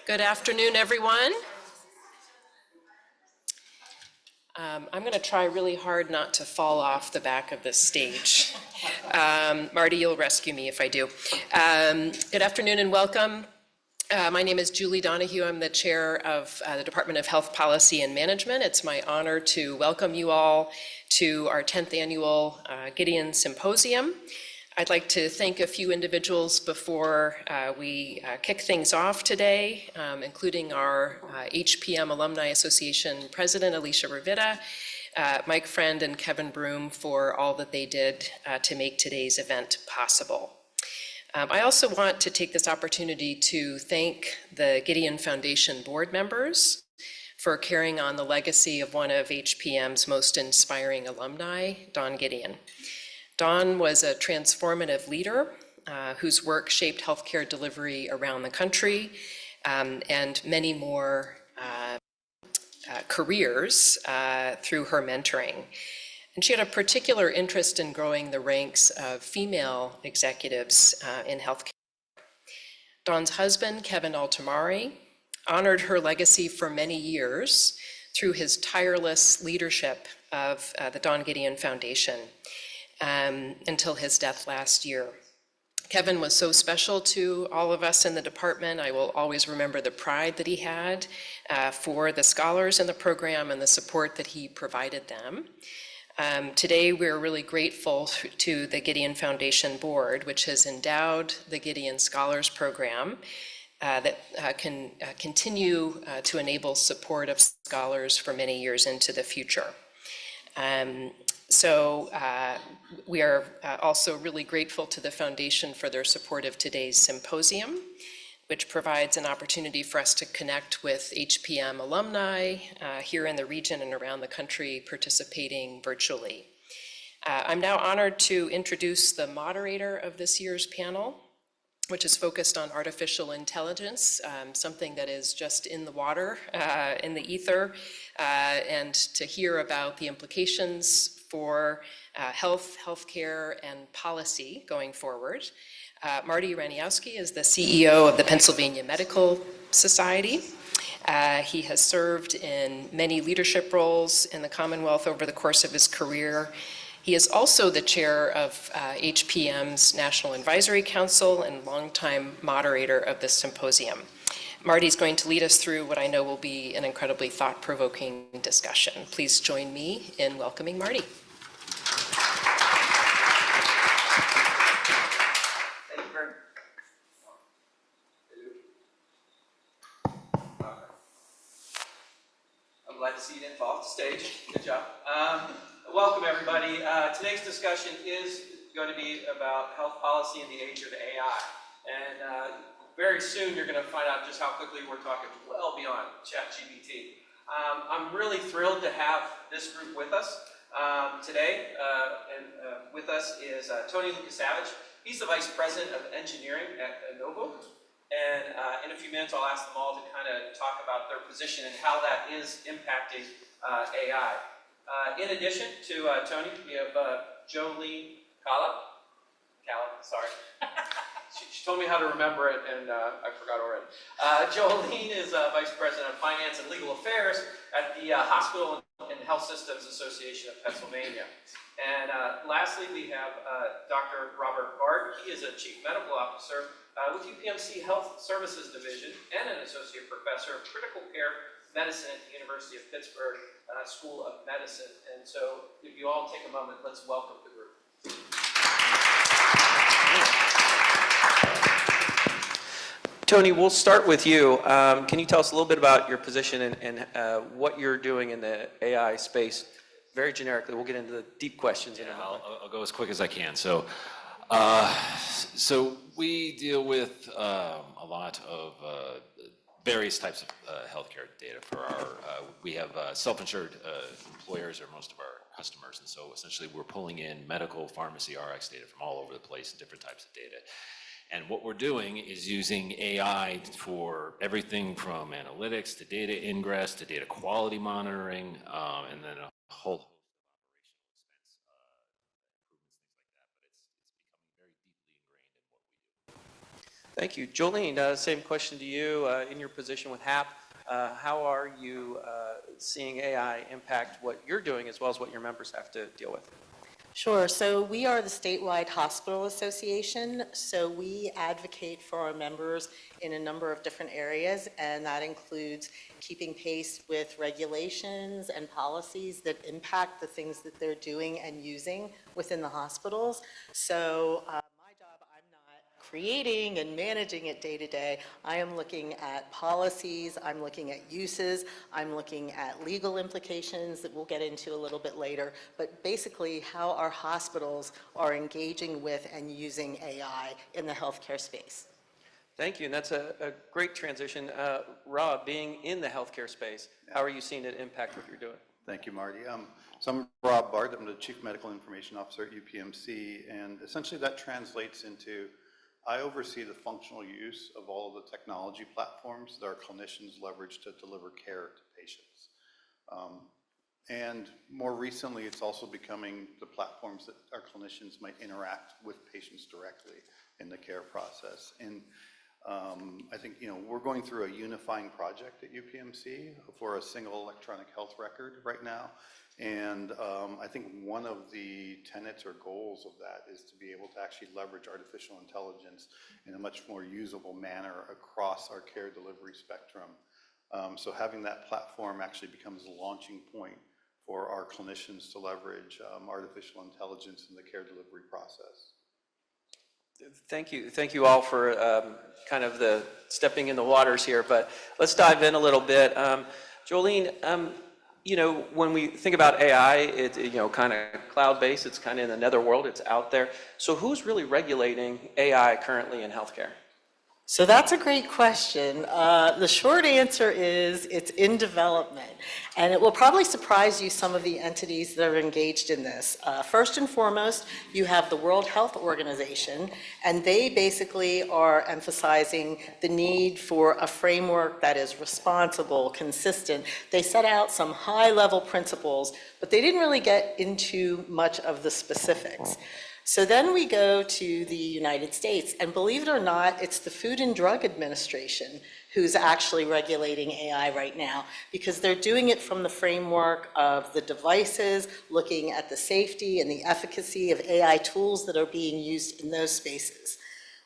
Good afternoon, everyone. I'm going to try really hard not to fall off the back of this stage. Marty, you'll rescue me if I do. Good afternoon and welcome. My name is Julie Donahue. I'm the chair of the Department of Health Policy and Management. It's my honor to welcome you all to our 10th annual Gideon Symposium. I'd like to thank a few individuals before we kick things off today, including our HPM Alumni Association President, Alicia Rivita, Mike Friend, and Kevin Broom for all that they did to make today's event possible. I also want to take this opportunity to thank the Gideon Foundation board members for carrying on the legacy of one of HPM's most inspiring alumni, Dawn Gideon. Dawn was a transformative leader whose work shaped healthcare delivery around the country and many more careers through her mentoring. And she had a particular interest in growing the ranks of female executives in healthcare. Dawn's husband, Kevin Altomari, honored her legacy for many years through his tireless leadership of the Dawn Gideon Foundation until his death last year. Kevin was so special to all of us in the department. I will always remember the pride that he had for the scholars in the program and the support that he provided them. Today, we're really grateful to the Gideon Foundation Board, which has endowed the Gideon Scholars Program that can continue to enable support of scholars for many years into the future. We are also really grateful to the Foundation for their support of today's symposium, which provides an opportunity for us to connect with HPM alumni here in the region and around the country participating virtually. I'm now honored to introduce the moderator of this year's panel, which is focused on artificial intelligence, something that is just in the water, in the ether, and to hear about the implications for healthcare, and policy going forward. Marty Raniowski is the CEO of the Pennsylvania Medical Society. He has served in many leadership roles in the Commonwealth over the course of his career. He is also the chair of HPM's National Advisory Council and longtime moderator of this symposium. Marty's going to lead us through what I know will be an incredibly thought-provoking discussion. Please join me in welcoming Marty. Glad to see you didn't fall off the stage. Good job. Welcome, everybody. Today's discussion is going to be about health policy in the age of AI. And very soon you're going to find out just how quickly we're talking well beyond ChatGPT. I'm really thrilled to have this group with us today. With us is Tony Lucasavage. He's the Vice President of Engineering at Novo. And in a few minutes, I'll ask them all to kind of talk about their position and how that is impacting AI. In addition to Tony, we have Jolene Calla, sorry. She told me how to remember it, and I forgot already. Jolene is Vice President of Finance and Legal Affairs at the Hospital and Health Systems Association of Pennsylvania. And lastly, we have Dr. Robert Bard. He is a Chief Medical Officer with UPMC Health Services Division and an Associate Professor of Critical Care Medicine at the University of Pittsburgh School of Medicine. And so if you all take a moment, let's welcome the group. Tony, we'll start with you. Can you tell us a little bit about your position and what you're doing in the AI space? Very generically, we'll get into the deep questions in a moment. I'll go as quick as I can. So we deal with a lot of various types of healthcare data for our, we have self-insured employers are most of our customers. And so essentially we're pulling in medical, pharmacy, RX data from all over the place and different types of data. And what we're doing is using AI for everything from analytics to data ingress to data quality monitoring, and then a whole host of operational expense improvements, things like that. But it's becoming very deeply ingrained in what we do. Thank you. Jolene, same question to you. In your position with HAP, how are you seeing AI impact what you're doing as well as what your members have to deal with? Sure. So we are the statewide hospital association. So we advocate for our members in a number of different areas, and that includes keeping pace with regulations and policies that impact the things that they're doing and using within the hospitals. So my job, I'm not creating and managing it day to day. I am looking at policies, I'm looking at uses, I'm looking at legal implications that we'll get into a little bit later, but basically how our hospitals are engaging with and using AI in the healthcare space. Thank you, and that's a great transition. Rob, being in the healthcare space, how are you seeing it impact what you're doing? Thank you, Marty. So I'm Rob Bard. I'm the Chief Medical Information Officer at UPMC, and essentially that translates into I oversee the functional use of all of the technology platforms that our clinicians leverage to deliver care to patients. And more recently, it's also becoming the platforms that our clinicians might interact with patients directly in the care process. And I think, we're going through a unifying project at UPMC for a single electronic health record right now. And I think one of the tenets or goals of that is to be able to actually leverage artificial intelligence in a much more usable manner across our care delivery spectrum. So having that platform actually becomes a launching point for our clinicians to leverage artificial intelligence in the care delivery process. Thank you. Thank you all for kind of the stepping in the waters here, but let's dive in a little bit. Jolene, when we think about AI, it's, kind of cloud-based, it's kind of in the netherworld, it's out there. So who's really regulating AI currently in healthcare? So that's a great question. The short answer is it's in development, and it will probably surprise you some of the entities that are engaged in this. First and foremost, you have the World Health Organization, and they basically are emphasizing the need for a framework that is responsible, consistent. They set out some high-level principles, but they didn't really get into much of the specifics. So then we go to the United States, and believe it or not, it's the Food and Drug Administration who's actually regulating AI right now, because they're doing it from the framework of the devices, looking at the safety and the efficacy of AI tools that are being used in those spaces.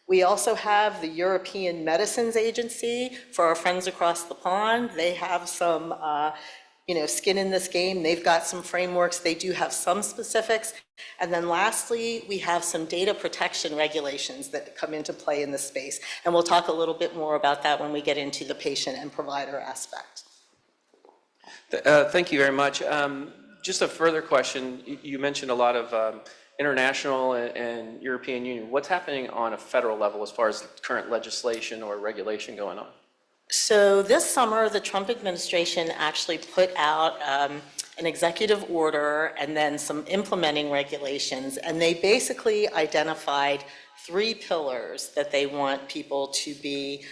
We also have the European Medicines Agency for our friends across the pond. They have some skin in this game. They've got some frameworks. They do have some specifics. And then lastly, we have some data protection regulations that come into play in this space. And we'll talk a little bit more about that when we get into the patient and provider aspect. Thank you very much. Just a further question. You mentioned a lot of international and European Union. What's happening on a federal level as far as current legislation or regulation going on? So this summer, the Trump administration actually put out an executive order and then some implementing regulations, and they basically identified 3 pillars that they want people to be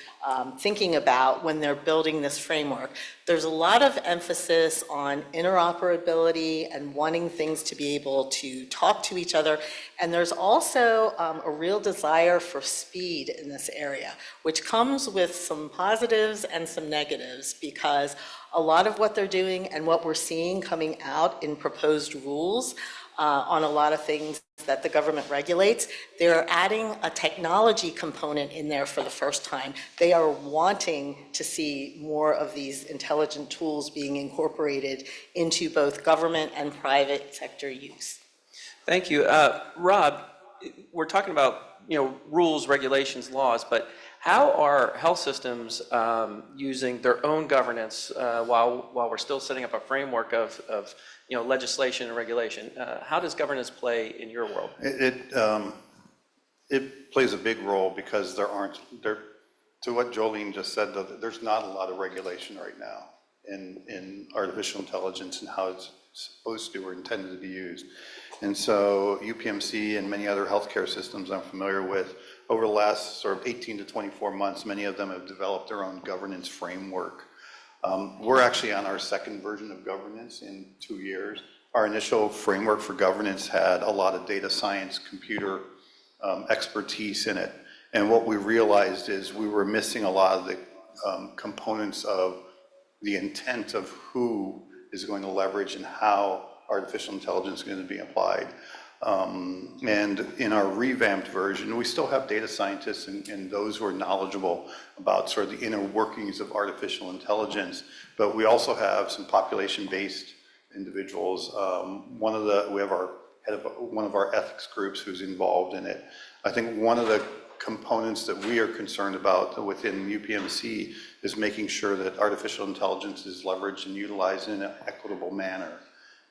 thinking about when they're building this framework. There's a lot of emphasis on interoperability and wanting things to be able to talk to each other. And there's also a real desire for speed in this area, which comes with some positives and some negatives, because a lot of what they're doing and what we're seeing coming out in proposed rules on a lot of things that the government regulates, they're adding a technology component in there for the first time. They are wanting to see more of these intelligent tools being incorporated into both government and private sector use. Thank you. Rob, we're talking about rules, regulations, laws, but how are health systems using their own governance while we're still setting up a framework of legislation and regulation? How does governance play in your world? It plays a big role because to what Jolene just said, there's not a lot of regulation right now in artificial intelligence and how it's supposed to or intended to be used. And so UPMC and many other healthcare systems I'm familiar with, over the last sort of 18 to 24 months, many of them have developed their own governance framework. We're actually on our 2nd version of governance in 2 years. Our initial framework for governance had a lot of data science, computer expertise in it. And what we realized is we were missing a lot of the components of the intent of who is going to leverage and how artificial intelligence is going to be applied. And in our revamped version, we still have data scientists and those who are knowledgeable about sort of the inner workings of artificial intelligence, but we also have some population-based individuals. We have our head of one of our ethics groups who's involved in it. I think one of the components that we are concerned about within UPMC is making sure that artificial intelligence is leveraged and utilized in an equitable manner,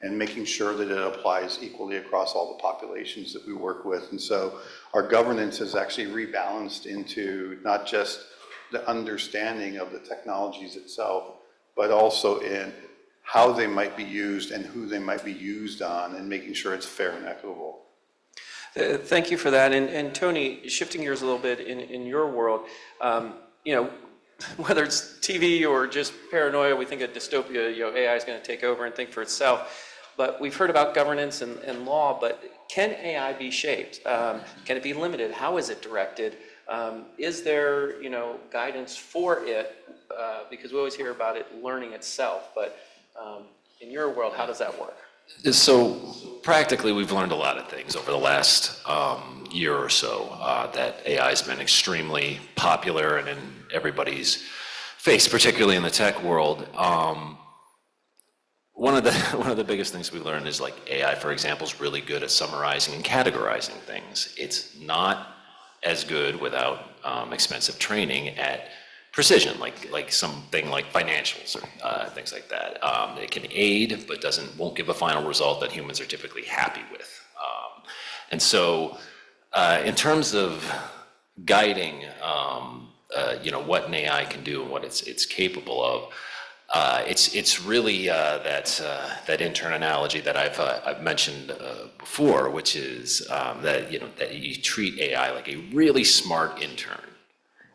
and making sure that it applies equally across all the populations that we work with. And so our governance has actually rebalanced into not just the understanding of the technologies itself, but also in how they might be used and who they might be used on, and making sure it's fair and equitable. Thank you for that. And Tony, shifting gears a little bit in your world, whether it's TV or just paranoia, we think of dystopia, AI is going to take over and think for itself. But we've heard about governance and law, but can AI be shaped? Can it be limited? How is it directed? Is there, guidance for it? Because we always hear about it learning itself, but in your world, how does that work? So practically, we've learned a lot of things over the last year or so that AI has been extremely popular and in everybody's face, particularly in the tech world. One of the biggest things we learned is like AI, for example, is really good at summarizing and categorizing things. It's not as good without expensive training at precision, like something like financials or things like that. It can aid, but won't give a final result that humans are typically happy with. And so, in terms of guiding, what an AI can do and what it's capable of, it's really that intern analogy that I've mentioned before, which is that you treat AI like a really smart intern.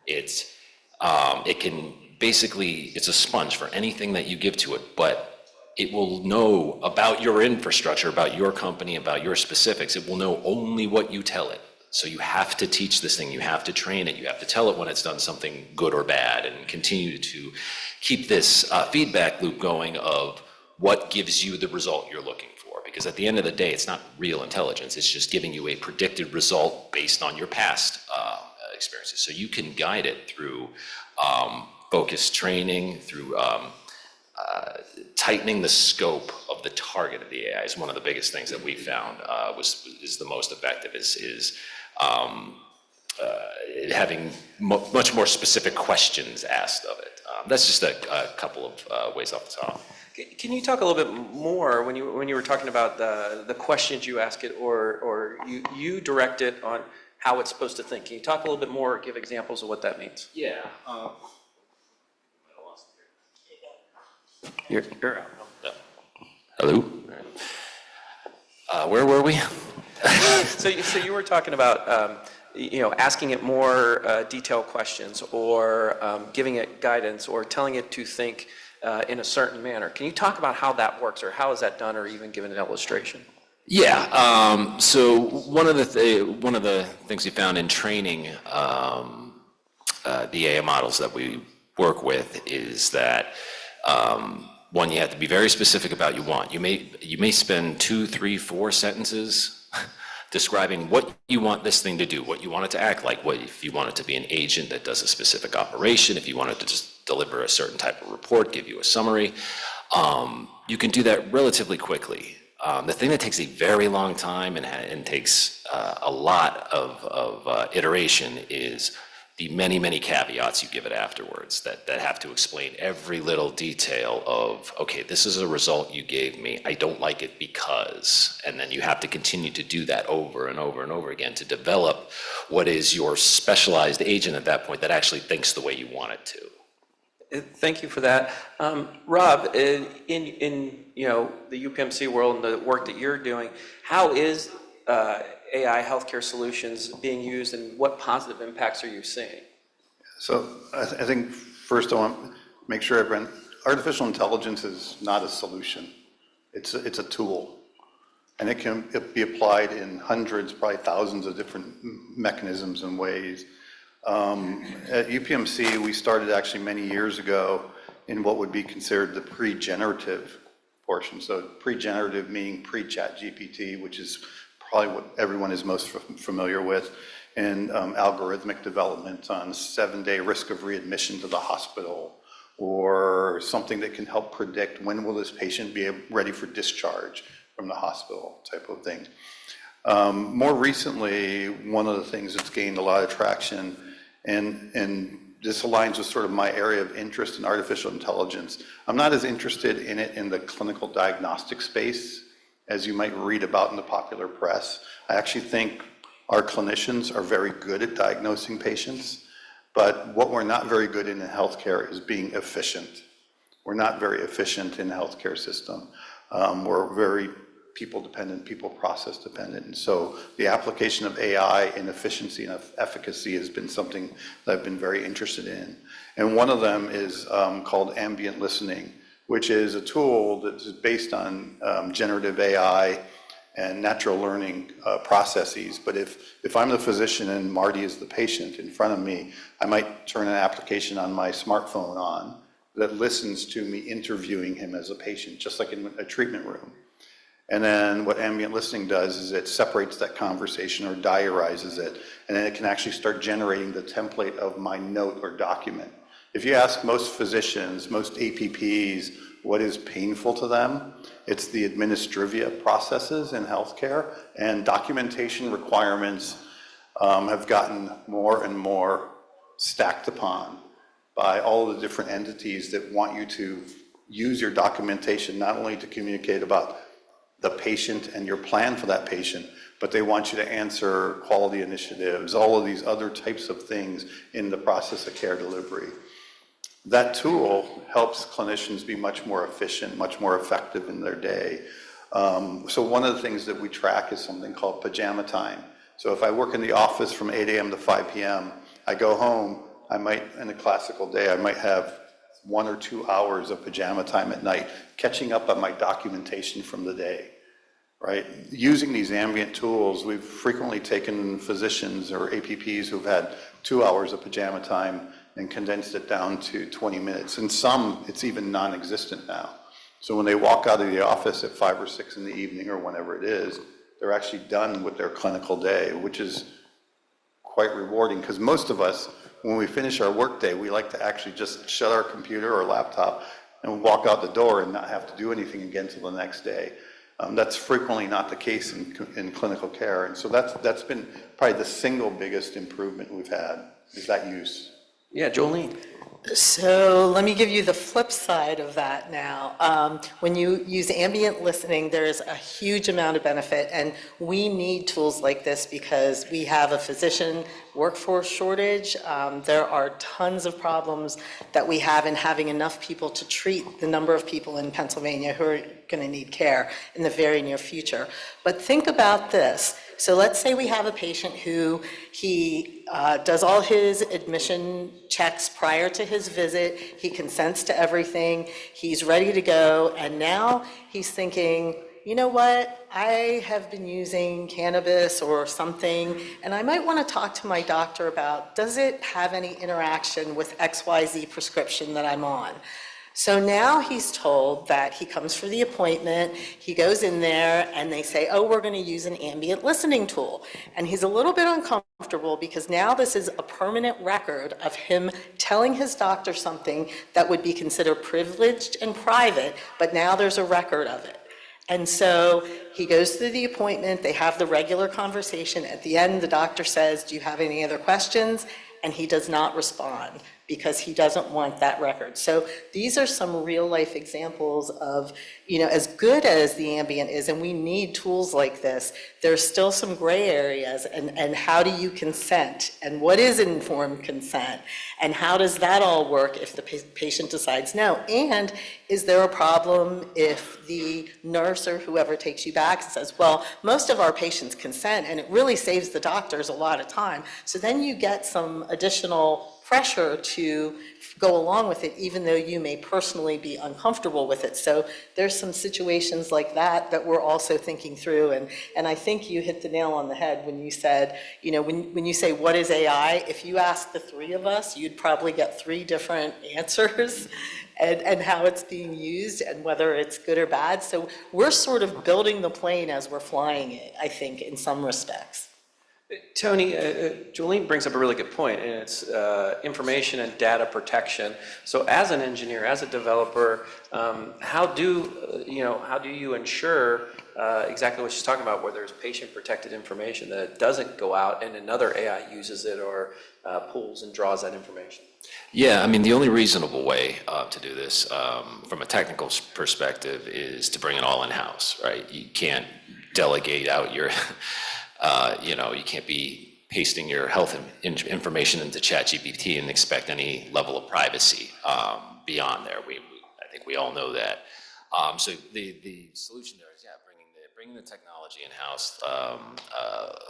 It can basically, it's a sponge for anything that you give to it, but it will know about your infrastructure, about your company, about your specifics. It will know only what you tell it. So you have to teach this thing, you have to train it, you have to tell it when it's done something good or bad, and continue to keep this feedback loop going of what gives you the result you're looking for. Because at the end of the day, it's not real intelligence, it's just giving you a predicted result based on your past experiences. So you can guide it through focused training, through tightening the scope of the target of the AI is one of the biggest things that we found is the most effective, is having much more specific questions asked of it. That's just a couple of ways off the top. Can you talk a little bit more when you were talking about the questions you ask it, or you direct it on how it's supposed to think? Can you talk a little bit more, give examples of what that means? Yeah. You're out. Hello? Where were we? So you were talking about asking it more detailed questions, or giving it guidance, or telling it to think in a certain manner. Can you talk about how that works, or how is that done, or even give an illustration? Yeah. So one of the things we found in training the AI models that we work with is that one, you have to be very specific about what you want. You may spend 2, 3, 4 sentences describing what you want this thing to do, what you want it to act like, what if you want it to be an agent that does a specific operation, if you want it to just deliver a certain type of report, give you a summary. You can do that relatively quickly. The thing that takes a very long time and takes a lot of iteration is the many caveats you give it afterwards that have to explain every little detail of, okay, this is a result you gave me, I don't like it because, and then you have to continue to do that over and over and over again to develop what is your specialized agent at that point that actually thinks the way you want it to. Thank you for that. Rob, in the UPMC world and the work that you're doing, how is AI healthcare solutions being used, and what positive impacts are you seeing? So I think first I want to make sure everyone, artificial intelligence is not a solution. It's a tool, and it can be applied in hundreds, probably thousands of different mechanisms and ways. At UPMC, we started actually many years ago in what would be considered the pre-generative portion. So pre-generative meaning pre-chat GPT, which is probably what everyone is most familiar with, and algorithmic development on 7-day risk of readmission to the hospital, or something that can help predict when will this patient be ready for discharge from the hospital type of thing. More recently, one of the things that's gained a lot of traction, and this aligns with sort of my area of interest in artificial intelligence. I'm not as interested in it in the clinical diagnostic space as you might read about in the popular press. I actually think our clinicians are very good at diagnosing patients, but what we're not very good in healthcare is being efficient. We're not very efficient in the healthcare system. We're very people-dependent, people-process dependent. And so the application of AI in efficiency and efficacy has been something that I've been very interested in. And one of them is called ambient listening, which is a tool that is based on generative AI and natural learning processes. But if I'm the physician and Marty is the patient in front of me, I might turn an application on my smartphone on that listens to me interviewing him as a patient, just like in a treatment room. And then what ambient listening does is it separates that conversation or diarizes it, and then it can actually start generating the template of my note or document. If you ask most physicians, most APPs, what is painful to them, it's the administrivia processes in healthcare, and documentation requirements have gotten more and more stacked upon by all of the different entities that want you to use your documentation not only to communicate about the patient and your plan for that patient, but they want you to answer quality initiatives, all of these other types of things in the process of care delivery. That tool helps clinicians be much more efficient, much more effective in their day. So one of the things that we track is something called pajama time. So if I work in the office from 8 a.m. to 5 p.m., I go home, I might, in a classical day, I might have 1 or 2 hours of pajama time at night, catching up on my documentation from the day, right? Using these ambient tools, we've frequently taken physicians or APPs who've had 2 hours of pajama time and condensed it down to 20 minutes. And some, it's even non-existent now. So when they walk out of the office at 5 or 6 in the evening or whenever it is, they're actually done with their clinical day, which is quite rewarding, because most of us, when we finish our workday, we like to actually just shut our computer or laptop and walk out the door and not have to do anything again until the next day. That's frequently not the case in clinical care. And so that's been probably the single biggest improvement we've had, is that use. Yeah, Jolene. So let me give you the flip side of that now. When you use ambient listening, there is a huge amount of benefit, and we need tools like this because we have a physician workforce shortage. There are tons of problems that we have in having enough people to treat the number of people in Pennsylvania who are going to need care in the very near future. But think about this. So let's say we have a patient who he does all his admission checks prior to his visit, he consents to everything, he's ready to go, and now he's thinking, you know what, I have been using cannabis or something, and I might want to talk to my doctor about, does it have any interaction with XYZ prescription that I'm on? So now he's told that he comes for the appointment, he goes in there, and they say, oh, we're going to use an ambient listening tool. And he's a little bit uncomfortable because now this is a permanent record of him telling his doctor something that would be considered privileged and private, but now there's a record of it. And so he goes through the appointment, they have the regular conversation. At the end, the doctor says, do you have any other questions? And he does not respond because he doesn't want that record. So these are some real life examples of, as good as the ambient is, and we need tools like this, there's still some gray areas, and how do you consent? And what is informed consent? And how does that all work if the patient decides no? And is there a problem if the nurse or whoever takes you back says, well, most of our patients consent, and it really saves the doctors a lot of time. So then you get some additional pressure to go along with it, even though you may personally be uncomfortable with it. So there's some situations like that that we're also thinking through. And I think you hit the nail on the head when you said, you know, when you say, what is AI? If you ask the three of us, you'd probably get three different answers and how it's being used and whether it's good or bad. So we're sort of building the plane as we're flying it, I think, in some respects. Tony, Jolene brings up a really good point, and it's information and data protection. So as an engineer, as a developer, how do you ensure exactly what she's talking about, where there's patient-protected information, that it doesn't go out and another AI uses it or pulls and draws that information? Yeah, I mean, the only reasonable way to do this from a technical perspective is to bring it all in-house, right? You can't delegate out your, you can't be pasting your health information into ChatGPT and expect any level of privacy beyond there. I think we all know that. So the solution there is, bringing the technology in-house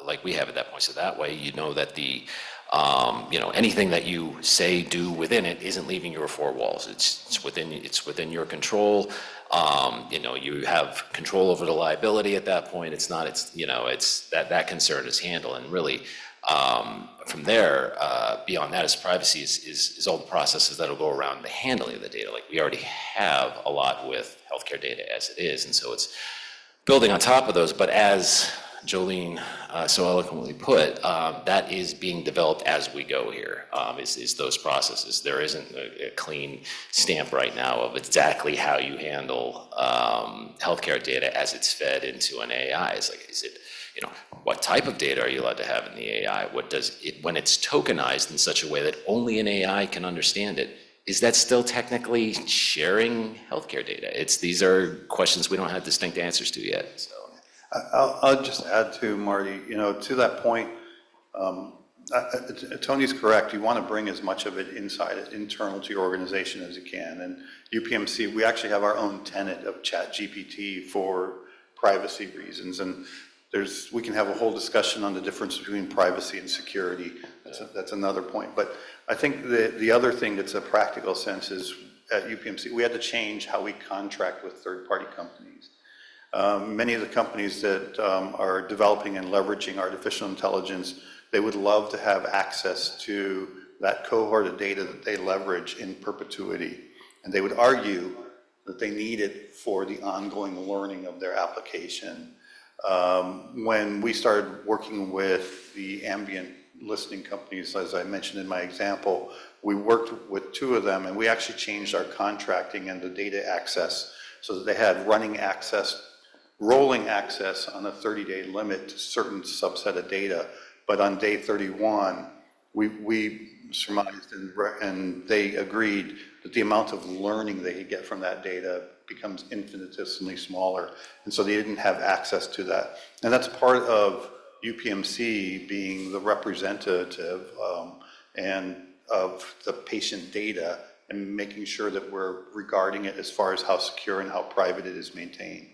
like we have at that point. So that way, you know that anything that you say, do within it isn't leaving your four walls. It's within your control. You have control over the liability at that point. It's that concern is handled. And really, from there, beyond that is privacy is all the processes that'll go around the handling of the data. Like we already have a lot with healthcare data as it is. And so it's building on top of those, but as Jolene so eloquently put, that is being developed as we go here, is those processes. There isn't a clean stamp right now of exactly how you handle healthcare data as it's fed into an AI. Is it, what type of data are you allowed to have in the AI? What does it, when it's tokenized in such a way that only an AI can understand it, is that still technically sharing healthcare data? These are questions we don't have distinct answers to yet. So. I'll just add to Marty, to that point, Tony's correct. You want to bring as much of it internal to your organization as you can. And UPMC, we actually have our own tenet of ChatGPT for privacy reasons. And we can have a whole discussion on the difference between privacy and security. That's another point. But I think the other thing that's a practical sense is at UPMC, we had to change how we contract with third-party companies. Many of the companies that are developing and leveraging artificial intelligence, they would love to have access to that cohort of data that they leverage in perpetuity. And they would argue that they need it for the ongoing learning of their application. When we started working with the ambient listening companies, as I mentioned in my example, we worked with two of them, and we actually changed our contracting and the data access so that they had rolling access on a 30-day limit to a certain subset of data. But on day 31, we surmised and they agreed that the amount of learning they could get from that data becomes infinitesimally smaller. And so they didn't have access to that. And that's part of UPMC being the representative and of the patient data and making sure that we're regarding it as far as how secure and how private it is maintained.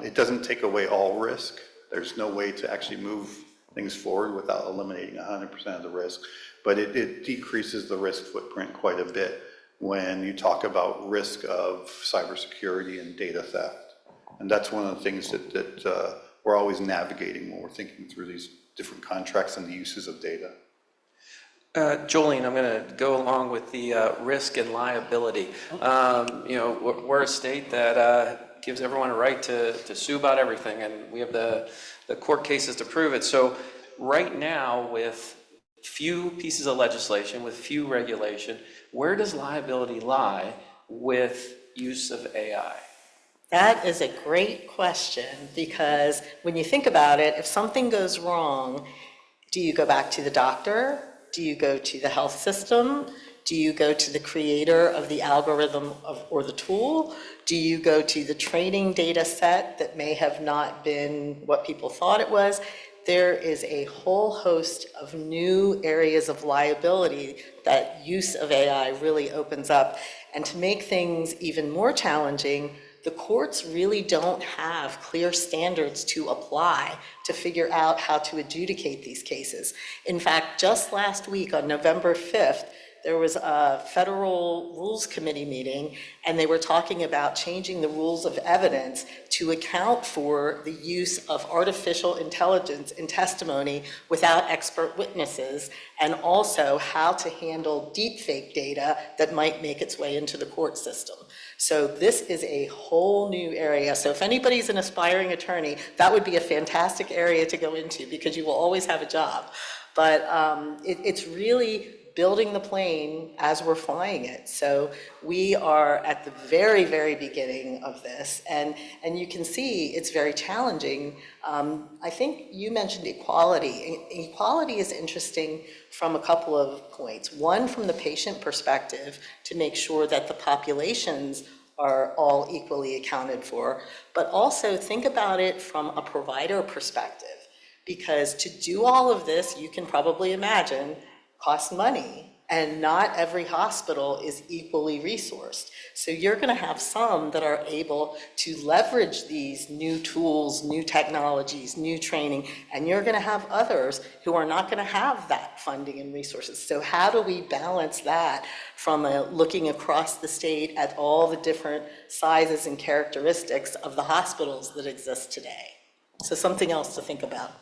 It doesn't take away all risk. There's no way to actually move things forward without eliminating 100% of the risk, but it decreases the risk footprint quite a bit when you talk about risk of cybersecurity and data theft. And that's one of the things that we're always navigating when we're thinking through these different contracts and the uses of data. Jolene, I'm going to go along with the risk and liability. We're a state that gives everyone a right to sue about everything, and we have the court cases to prove it. So right now, with few pieces of legislation, with few regulation, where does liability lie with use of AI? That is a great question, because when you think about it, if something goes wrong, do you go back to the doctor? Do you go to the health system? Do you go to the creator of the algorithm or the tool? Do you go to the training data set that may have not been what people thought it was? There is a whole host of new areas of liability that use of AI really opens up. And to make things even more challenging, the courts really don't have clear standards to apply to figure out how to adjudicate these cases. In fact, just last week on November 5th, there was a federal rules committee meeting, and they were talking about changing the rules of evidence to account for the use of artificial intelligence in testimony without expert witnesses, and also how to handle deepfake data that might make its way into the court system. So this is a whole new area. So if anybody's an aspiring attorney, that would be a fantastic area to go into because you will always have a job. But it's really building the plane as we're flying it. So we are at the very, very beginning of this, and you can see it's very challenging. I think you mentioned equality. Equality is interesting from a couple of points. One, from the patient perspective, to make sure that the populations are all equally accounted for, but also think about it from a provider perspective, because to do all of this, you can probably imagine, costs money, and not every hospital is equally resourced. So you're going to have some that are able to leverage these new tools, new technologies, new training, and you're going to have others who are not going to have that funding and resources. So how do we balance that from looking across the state at all the different sizes and characteristics of the hospitals that exist today? So something else to think about.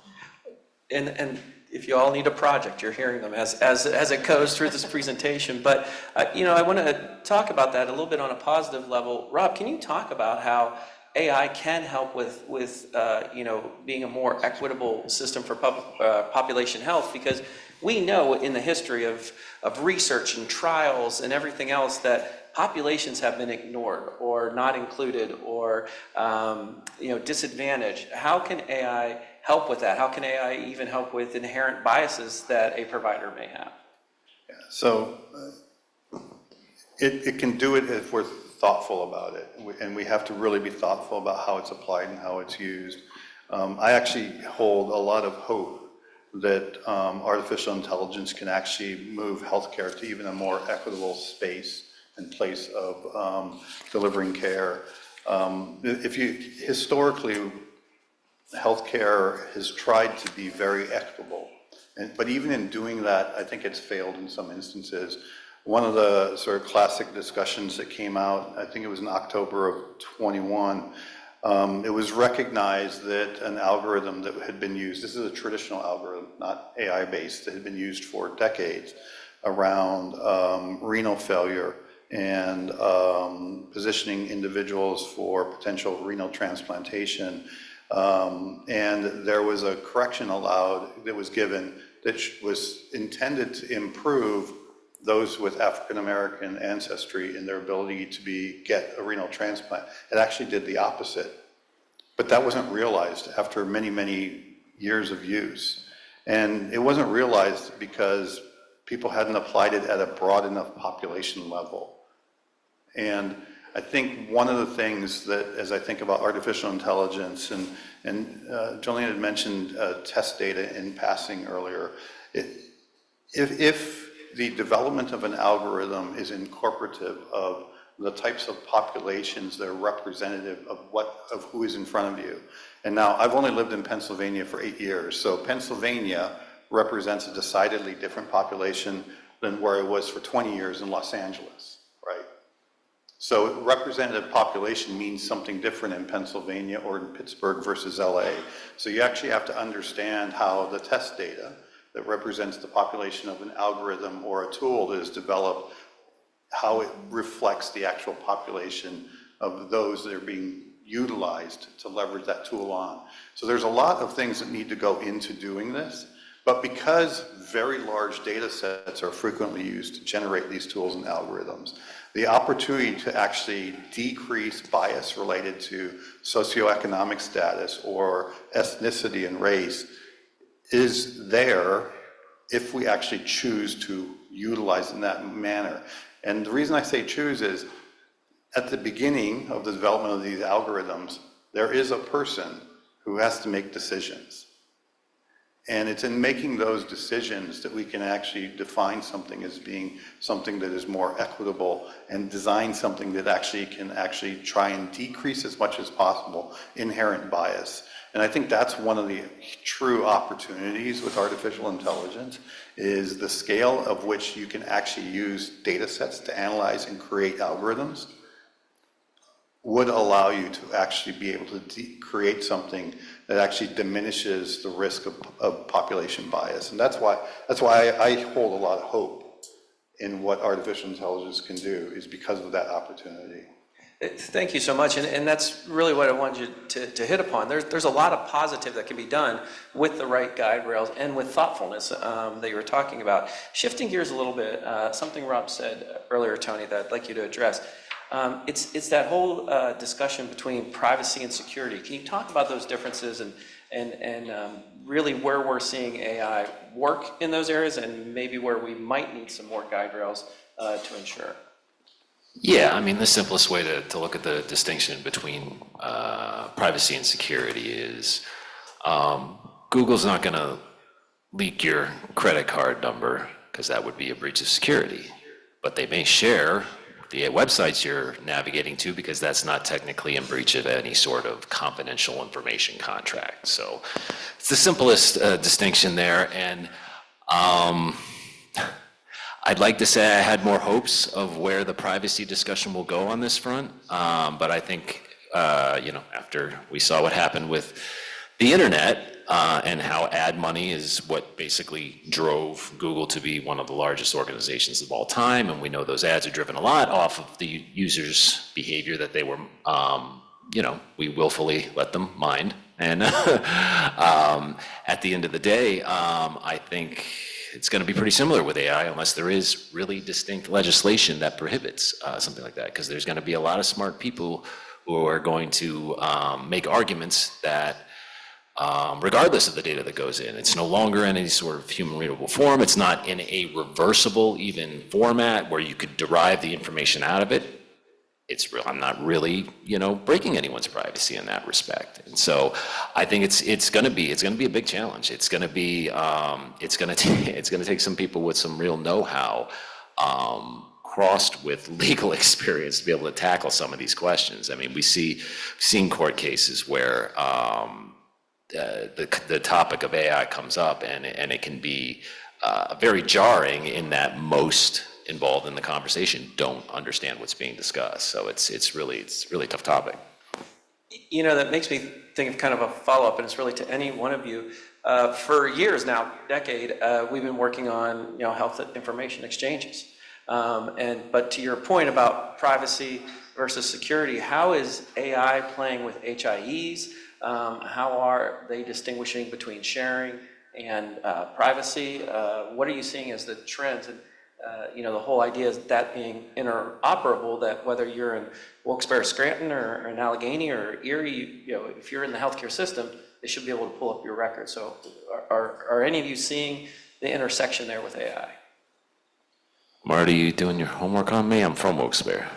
And if you all need a project, you're hearing them as it goes through this presentation. But I want to talk about that a little bit on a positive level. Rob, can you talk about how AI can help with being a more equitable system for population health? Because we know in the history of research and trials and everything else that populations have been ignored or not included or disadvantaged. How can AI help with that? How can AI even help with inherent biases that a provider may have? Yeah, so it can do it if we're thoughtful about it, and we have to really be thoughtful about how it's applied and how it's used. I actually hold a lot of hope that artificial intelligence can actually move healthcare to even a more equitable space and place of delivering care. Historically, healthcare has tried to be very equitable, but even in doing that, I think it's failed in some instances. One of the sort of classic discussions that came out, I think it was in October of 21, it was recognized that an algorithm that had been used, this is a traditional algorithm, not AI-based, that had been used for decades around renal failure and positioning individuals for potential renal transplantation. And there was a correction allowed that was given that was intended to improve those with African-American ancestry in their ability to get a renal transplant. It actually did the opposite. But that wasn't realized after many, many years of use. And it wasn't realized because people hadn't applied it at a broad enough population level. And I think one of the things that, as I think about artificial intelligence, and Jolene had mentioned test data in passing earlier, if the development of an algorithm is incorporative of the types of populations that are representative of who is in front of you. And now, I've only lived in Pennsylvania for 8 years, so Pennsylvania represents a decidedly different population than where I was for 20 years in Los Angeles, right? So representative population means something different in Pennsylvania or in Pittsburgh versus LA. So you actually have to understand how the test data that represents the population of an algorithm or a tool that is developed, how it reflects the actual population of those that are being utilized to leverage that tool on. So there's a lot of things that need to go into doing this, but because very large data sets are frequently used to generate these tools and algorithms, the opportunity to actually decrease bias related to socioeconomic status or ethnicity and race is there if we actually choose to utilize in that manner. And the reason I say choose is, at the beginning of the development of these algorithms, there is a person who has to make decisions. And it's in making those decisions that we can actually define something as being something that is more equitable and design something that actually can actually try and decrease as much as possible inherent bias. And I think that's one of the true opportunities with artificial intelligence, is the scale of which you can actually use data sets to analyze and create algorithms would allow you to actually be able to create something that actually diminishes the risk of population bias. And that's why I hold a lot of hope in what artificial intelligence can do, is because of that opportunity. Thank you so much, and that's really what I wanted you to hit upon. There's a lot of positive that can be done with the right guide rails and with thoughtfulness that you were talking about. Shifting gears a little bit, something Rob said earlier, Tony, that I'd like you to address. It's that whole discussion between privacy and security. Can you talk about those differences and really where we're seeing AI work in those areas, and maybe where we might need some more guide rails to ensure? Yeah, I mean, the simplest way to look at the distinction between privacy and security is Google's not going to leak your credit card number, because that would be a breach of security. But they may share the websites you're navigating to, because that's not technically in breach of any sort of confidential information contract. So it's the simplest distinction there. And I'd like to say I had more hopes of where the privacy discussion will go on this front, but I think, after we saw what happened with the internet and how ad money is what basically drove Google to be one of the largest organizations of all time, and we know those ads are driven a lot off of the users' behavior that they were, we willfully let them mind. And at the end of the day, I think it's going to be pretty similar with AI, unless there is really distinct legislation that prohibits something like that, because there's going to be a lot of smart people who are going to make arguments that, regardless of the data that goes in, it's no longer in any sort of human readable form, it's not in a reversible even format where you could derive the information out of it. I'm not really, breaking anyone's privacy in that respect. And so I think it's going to be a big challenge. It's going to take some people with some real know-how, crossed with legal experience, to be able to tackle some of these questions. I mean, we've seen court cases where the topic of AI comes up, and it can be very jarring in that most involved in the conversation don't understand what's being discussed. So it's really a tough topic. That makes me think of kind of a follow-up, and it's really to any one of you. For years now, decade, we've been working on health information exchanges. But to your point about privacy versus security, how is AI playing with HIEs? How are they distinguishing between sharing and privacy? What are you seeing as the trends? And the whole idea is that being interoperable, that whether you're in Wilkes-Barre, Scranton, or in Allegheny or Erie, if you're in the healthcare system, they should be able to pull up your record. So are any of you seeing the intersection there with AI? Marty, you doing your homework on me? I'm from Wilkes-Barre.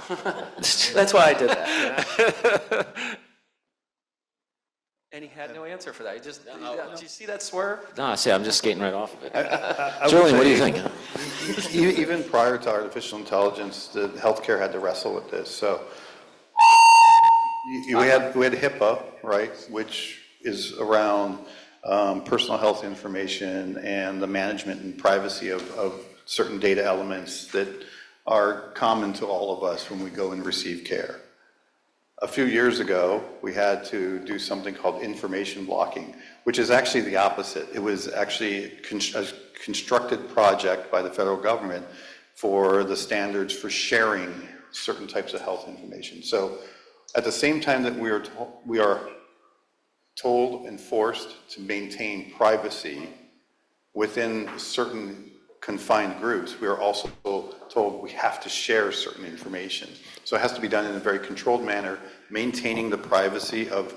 That's why I did that. And he had no answer for that. Did you see that swerve? No, see, I'm just skating right off of it. I would Julian, what do say, you think? Even prior to artificial intelligence, the healthcare had to wrestle with this. So we had HIPAA, right, which is around personal health information and the management and privacy of certain data elements that are common to all of us when we go and receive care. A few years ago, we had to do something called information blocking, which is actually the opposite. It was actually a constructed project by the federal government for the standards for sharing certain types of health information. So at the same time that we are told and forced to maintain privacy within certain confined groups, we are also told we have to share certain information. So it has to be done in a very controlled manner, maintaining the privacy of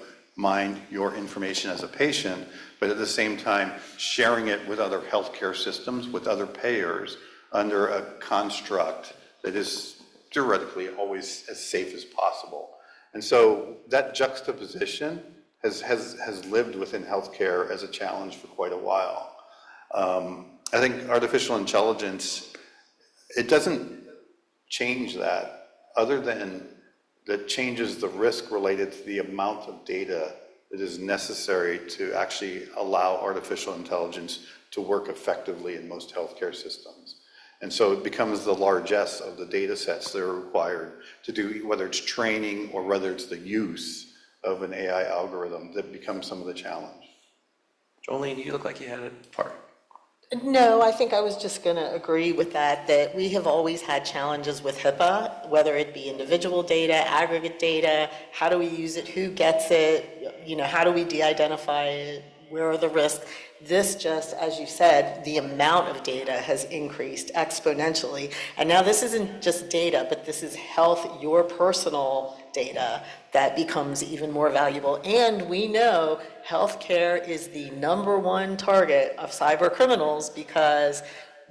your information as a patient, but at the same time sharing it with other healthcare systems, with other payers, under a construct that is theoretically always as safe as possible. And so that juxtaposition has lived within healthcare as a challenge for quite a while. I think artificial intelligence, it doesn't change that, other than that changes the risk related to the amount of data that is necessary to actually allow artificial intelligence to work effectively in most healthcare systems. And so it becomes the largesse of the data sets that are required to do, whether it's training or whether it's the use of an AI algorithm, that becomes some of the challenge. Jolene, you look like you had a part. No, I think I was just going to agree with that we have always had challenges with HIPAA, whether it be individual data, aggregate data, how do we use it, who gets it, how do we de-identify it, where are the risks? This just, as you said, the amount of data has increased exponentially. And now this isn't just data, but this is health, your personal data that becomes even more valuable. And we know healthcare is the #1 target of cyber criminals because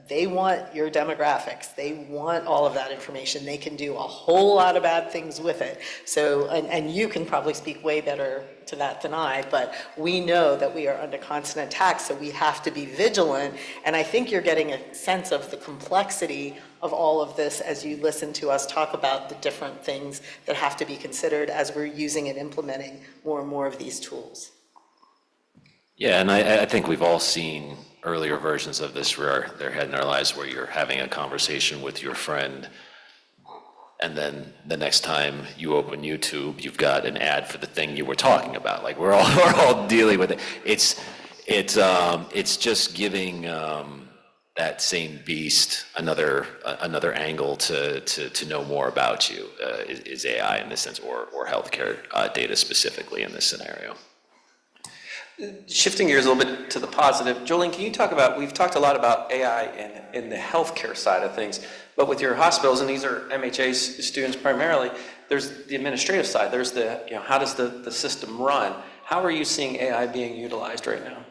they want your demographics. They want all of that information. They can do a whole lot of bad things with it. So, and you can probably speak way better to that than I, but we know that we are under constant attack, so we have to be vigilant. And I think you're getting a sense of the complexity of all of this as you listen to us talk about the different things that have to be considered as we're using and implementing more and more of these tools. Yeah, and I think we've all seen earlier versions of this rear their head in our lives where you're having a conversation with your friend, and then the next time you open YouTube, you've got an ad for the thing you were talking about. Like we're all dealing with it. It's just giving that same beast another angle to know more about you is AI in this sense, or healthcare data specifically in this scenario. Shifting gears a little bit to the positive, Jolene, can you talk about, we've talked a lot about AI in the healthcare side of things, but with your hospitals, and these are MHA students primarily, there's the administrative side, there's the, how does the system run? How are you seeing AI being utilized right now?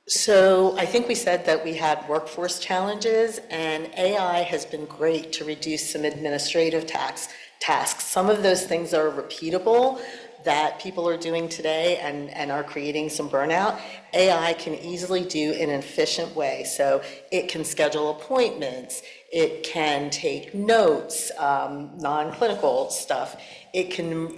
So I think we said that we had workforce challenges, and AI has been great to reduce some administrative tasks. Some of those things are repeatable that people are doing today and are creating some burnout. AI can easily do in an efficient way. So it can schedule appointments, it can take notes, non-clinical stuff, it can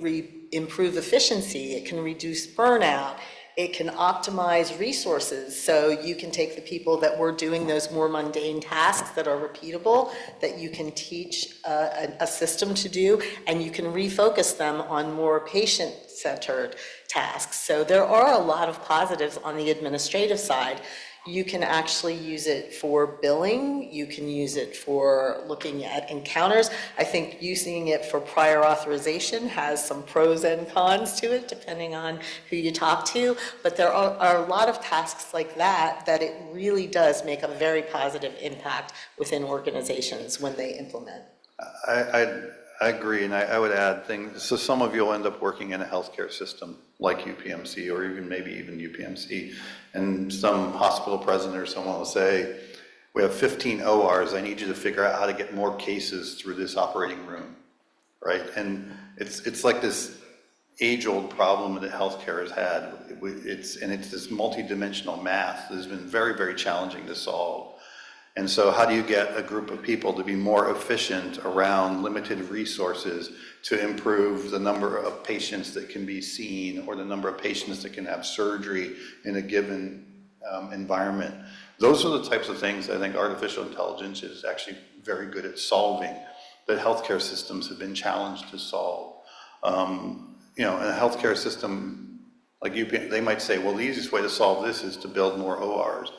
improve efficiency, it can reduce burnout, it can optimize resources. So you can take the people that were doing those more mundane tasks that are repeatable, that you can teach a system to do, and you can refocus them on more patient-centered tasks. So there are a lot of positives on the administrative side. You can actually use it for billing. You can use it for looking at encounters. I think using it for prior authorization has some pros and cons to it, depending on who you talk to. But there are a lot of tasks like that it really does make a very positive impact within organizations when they implement. I agree, and I would add things. So some of you will end up working in a healthcare system like UPMC, or maybe even UPMC, and some hospital president or someone will say, we have 15 ORs, I need you to figure out how to get more cases through this operating room, right? And it's like this age-old problem that healthcare has had. It's this multi-dimensional math that has been very, very challenging to solve. And so how do you get a group of people to be more efficient around limited resources to improve the number of patients that can be seen, or the number of patients that can have surgery in a given environment? Those are the types of things I think artificial intelligence is actually very good at solving, that healthcare systems have been challenged to solve. In a healthcare system like UPM, they might say, well, the easiest way to solve this is to build more ORs.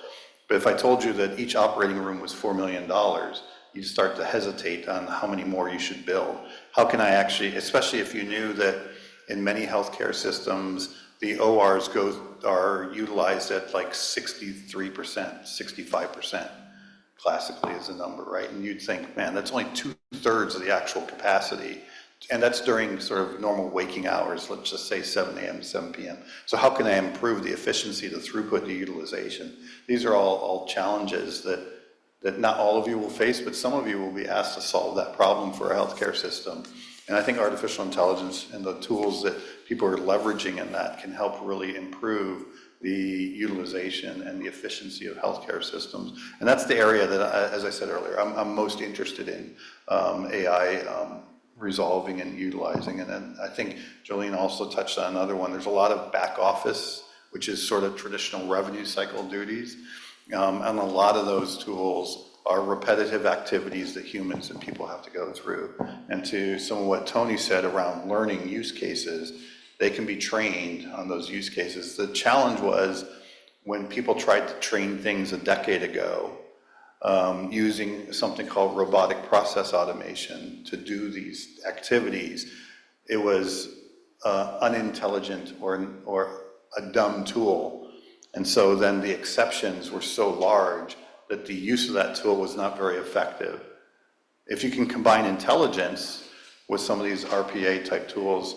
But if I told you that each operating room was $4 million, you'd start to hesitate on how many more you should build. How can I actually, especially if you knew that in many healthcare systems, the ORs are utilized at like 63%, 65%, classically is the number, right? And you'd think, man, that's only 2/3 of the actual capacity. And that's during sort of normal waking hours, let's just say 7 a.m. to 7 p.m. So how can I improve the efficiency, the throughput, the utilization? These are all challenges that not all of you will face, but some of you will be asked to solve that problem for a healthcare system. And I think artificial intelligence and the tools that people are leveraging in that can help really improve the utilization and the efficiency of healthcare systems. And that's the area that, as I said earlier, I'm most interested in AI resolving and utilizing. And then I think Jolene also touched on another one. There's a lot of back office, which is sort of traditional revenue cycle duties. And a lot of those tools are repetitive activities that humans and people have to go through. And to some of what Tony said around learning use cases, they can be trained on those use cases. The challenge was when people tried to train things a decade ago, using something called robotic process automation to do these activities, it was unintelligent or a dumb tool. And so then the exceptions were so large that the use of that tool was not very effective. If you can combine intelligence with some of these RPA type tools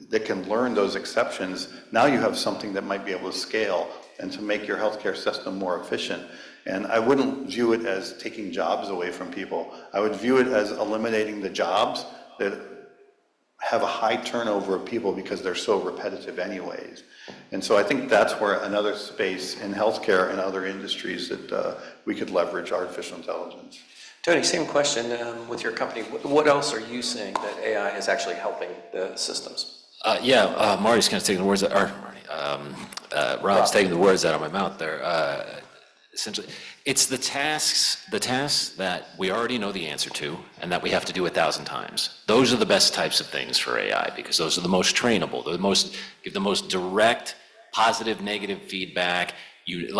that can learn those exceptions, now you have something that might be able to scale and to make your healthcare system more efficient. And I wouldn't view it as taking jobs away from people. I would view it as eliminating the jobs that have a high turnover of people because they're so repetitive anyways. And so I think that's where another space in healthcare and other industries that we could leverage artificial intelligence. Tony, same question with your company. What else are you seeing that AI is actually helping the systems? Marty's kind of taking the words, Rob's taking the words out of my mouth there. Essentially, it's the tasks that we already know the answer to and that we have to do 1,000 times. Those are the best types of things for AI because those are the most trainable, give the most direct, positive, negative feedback. You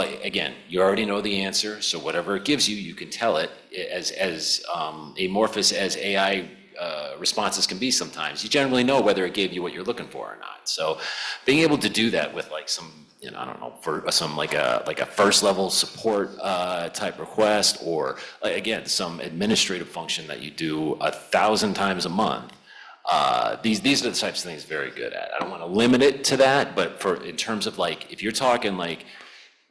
already know the answer, so whatever it gives you, you can tell it as amorphous as AI responses can be sometimes. You generally know whether it gave you what you're looking for or not. So being able to do that with like some, I don't know, for some like a first level support type request, or again, some administrative function that you do 1,000 times a month. These are the types of things very good at. I don't want to limit it to that, but in terms of like, if you're talking like,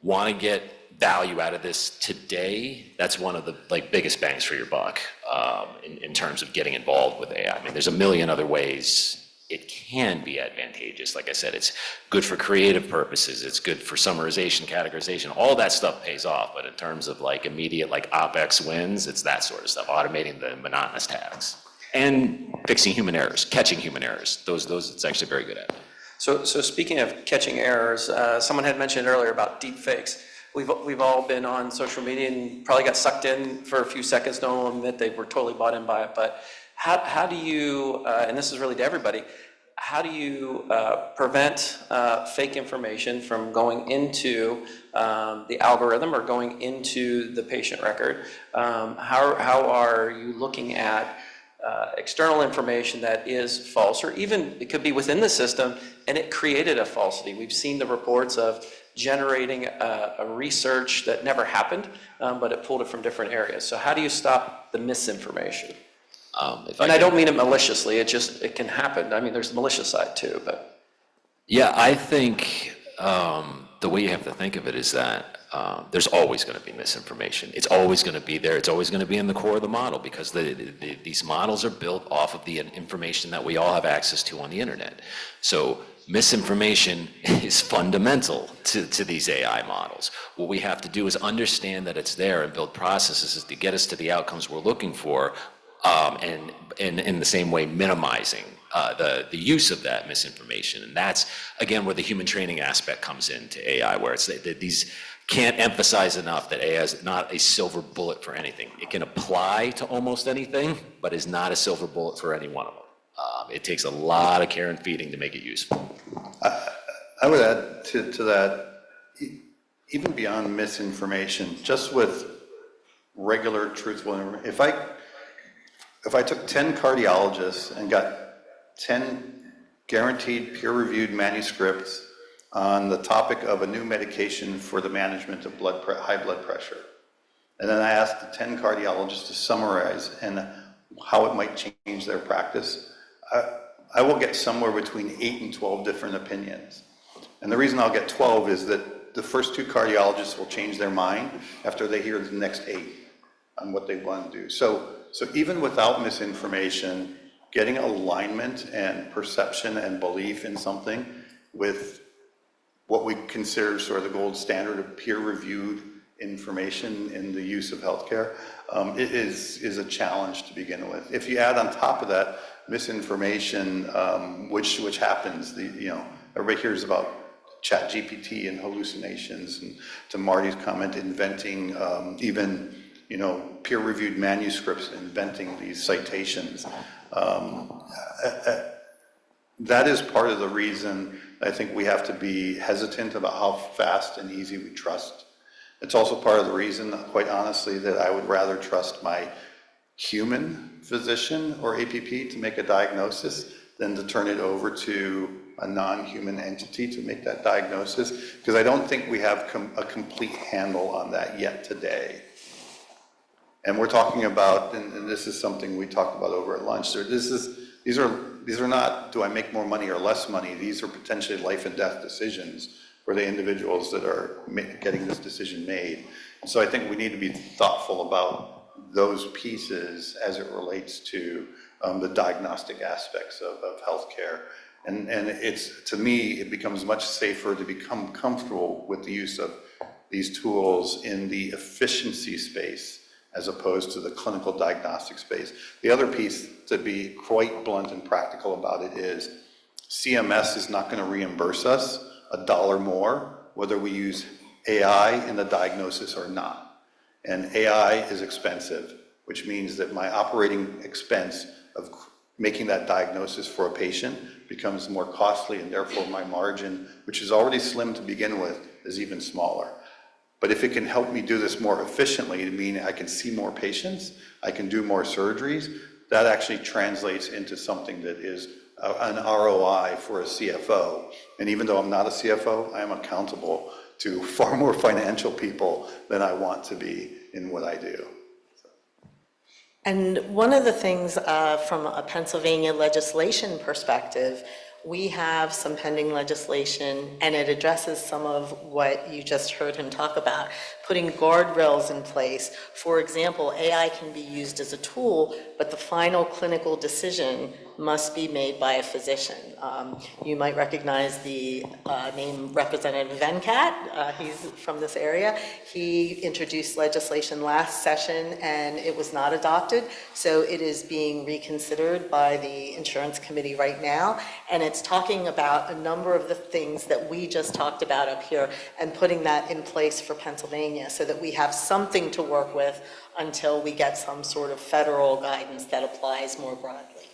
want to get value out of this today, that's one of the like biggest bangs for your buck in terms of getting involved with AI. I mean, there's a million other ways it can be advantageous. Like I said, it's good for creative purposes. It's good for summarization, categorization. All that stuff pays off. But in terms of like immediate like OpEx wins, it's that sort of stuff, automating the monotonous tasks and fixing human errors, catching human errors. Those it's actually very good at. So speaking of catching errors, someone had mentioned earlier about deep fakes. We've all been on social media and probably got sucked in for a few seconds. No one will admit they were totally bought in by it. But how do you, and this is really to everybody, how do you prevent fake information from going into the algorithm or going into the patient record? How are you looking at external information that is false, or even it could be within the system and it created a falsity? We've seen the reports of generating a research that never happened, but it pulled it from different areas. So how do you stop the misinformation? I don't mean it maliciously, it can happen. I mean, there's the malicious side too, but. Yeah, I think the way you have to think of it is that there's always going to be misinformation. It's always going to be there. It's always going to be in the core of the model because these models are built off of the information that we all have access to on the internet. So misinformation is fundamental to these AI models. What we have to do is understand that it's there and build processes to get us to the outcomes we're looking for, and in the same way minimizing the use of that misinformation. And that's, again, where the human training aspect comes into AI, where it's these can't emphasize enough that AI is not a silver bullet for anything. It can apply to almost anything, but is not a silver bullet for any one of them. It takes a lot of care and feeding to make it useful. I would add to that, even beyond misinformation, just with regular truthful information. If I took 10 cardiologists and got 10 guaranteed peer-reviewed manuscripts on the topic of a new medication for the management of high blood pressure, and then I asked the 10 cardiologists to summarize and how it might change their practice, I will get somewhere between 8 and 12 different opinions. And the reason I'll get 12 is that the first 2 cardiologists will change their mind after they hear the next 8 on what they want to do. So even without misinformation, getting alignment and perception and belief in something with what we consider sort of the gold standard of peer-reviewed information in the use of healthcare, it is a challenge to begin with. If you add on top of that misinformation, which happens, everybody hears about ChatGPT and hallucinations, and to Marty's comment, inventing even peer-reviewed manuscripts, inventing these citations. That is part of the reason I think we have to be hesitant about how fast and easy we trust. It's also part of the reason, quite honestly, that I would rather trust my human physician or APP to make a diagnosis than to turn it over to a non-human entity to make that diagnosis, because I don't think we have a complete handle on that yet today. And we're talking about, and this is something we talked about over at lunch, these are not, do I make more money or less money? These are potentially life and death decisions for the individuals that are getting this decision made. And so I think we need to be thoughtful about those pieces as it relates to the diagnostic aspects of healthcare. And to me, it becomes much safer to become comfortable with the use of these tools in the efficiency space as opposed to the clinical diagnostic space. The other piece, to be quite blunt and practical about it, is CMS is not going to reimburse us $1 more whether we use AI in the diagnosis or not. And AI is expensive, which means that my operating expense of making that diagnosis for a patient becomes more costly, and therefore my margin, which is already slim to begin with, is even smaller. But if it can help me do this more efficiently, meaning I can see more patients, I can do more surgeries, that actually translates into something that is an ROI for a CFO. And even though I'm not a CFO, I am accountable to far more financial people than I want to be in what I do. And one of the things from a Pennsylvania legislation perspective, we have some pending legislation, and it addresses some of what you just heard him talk about, putting guardrails in place. For example, AI can be used as a tool, but the final clinical decision must be made by a physician. You might recognize the name Representative Venkat. He's from this area. He introduced legislation last session, and it was not adopted. So it is being reconsidered by the Insurance Committee right now, and it's talking about a number of the things that we just talked about up here and putting that in place for Pennsylvania so that we have something to work with until we get some sort of federal guidance that applies more broadly.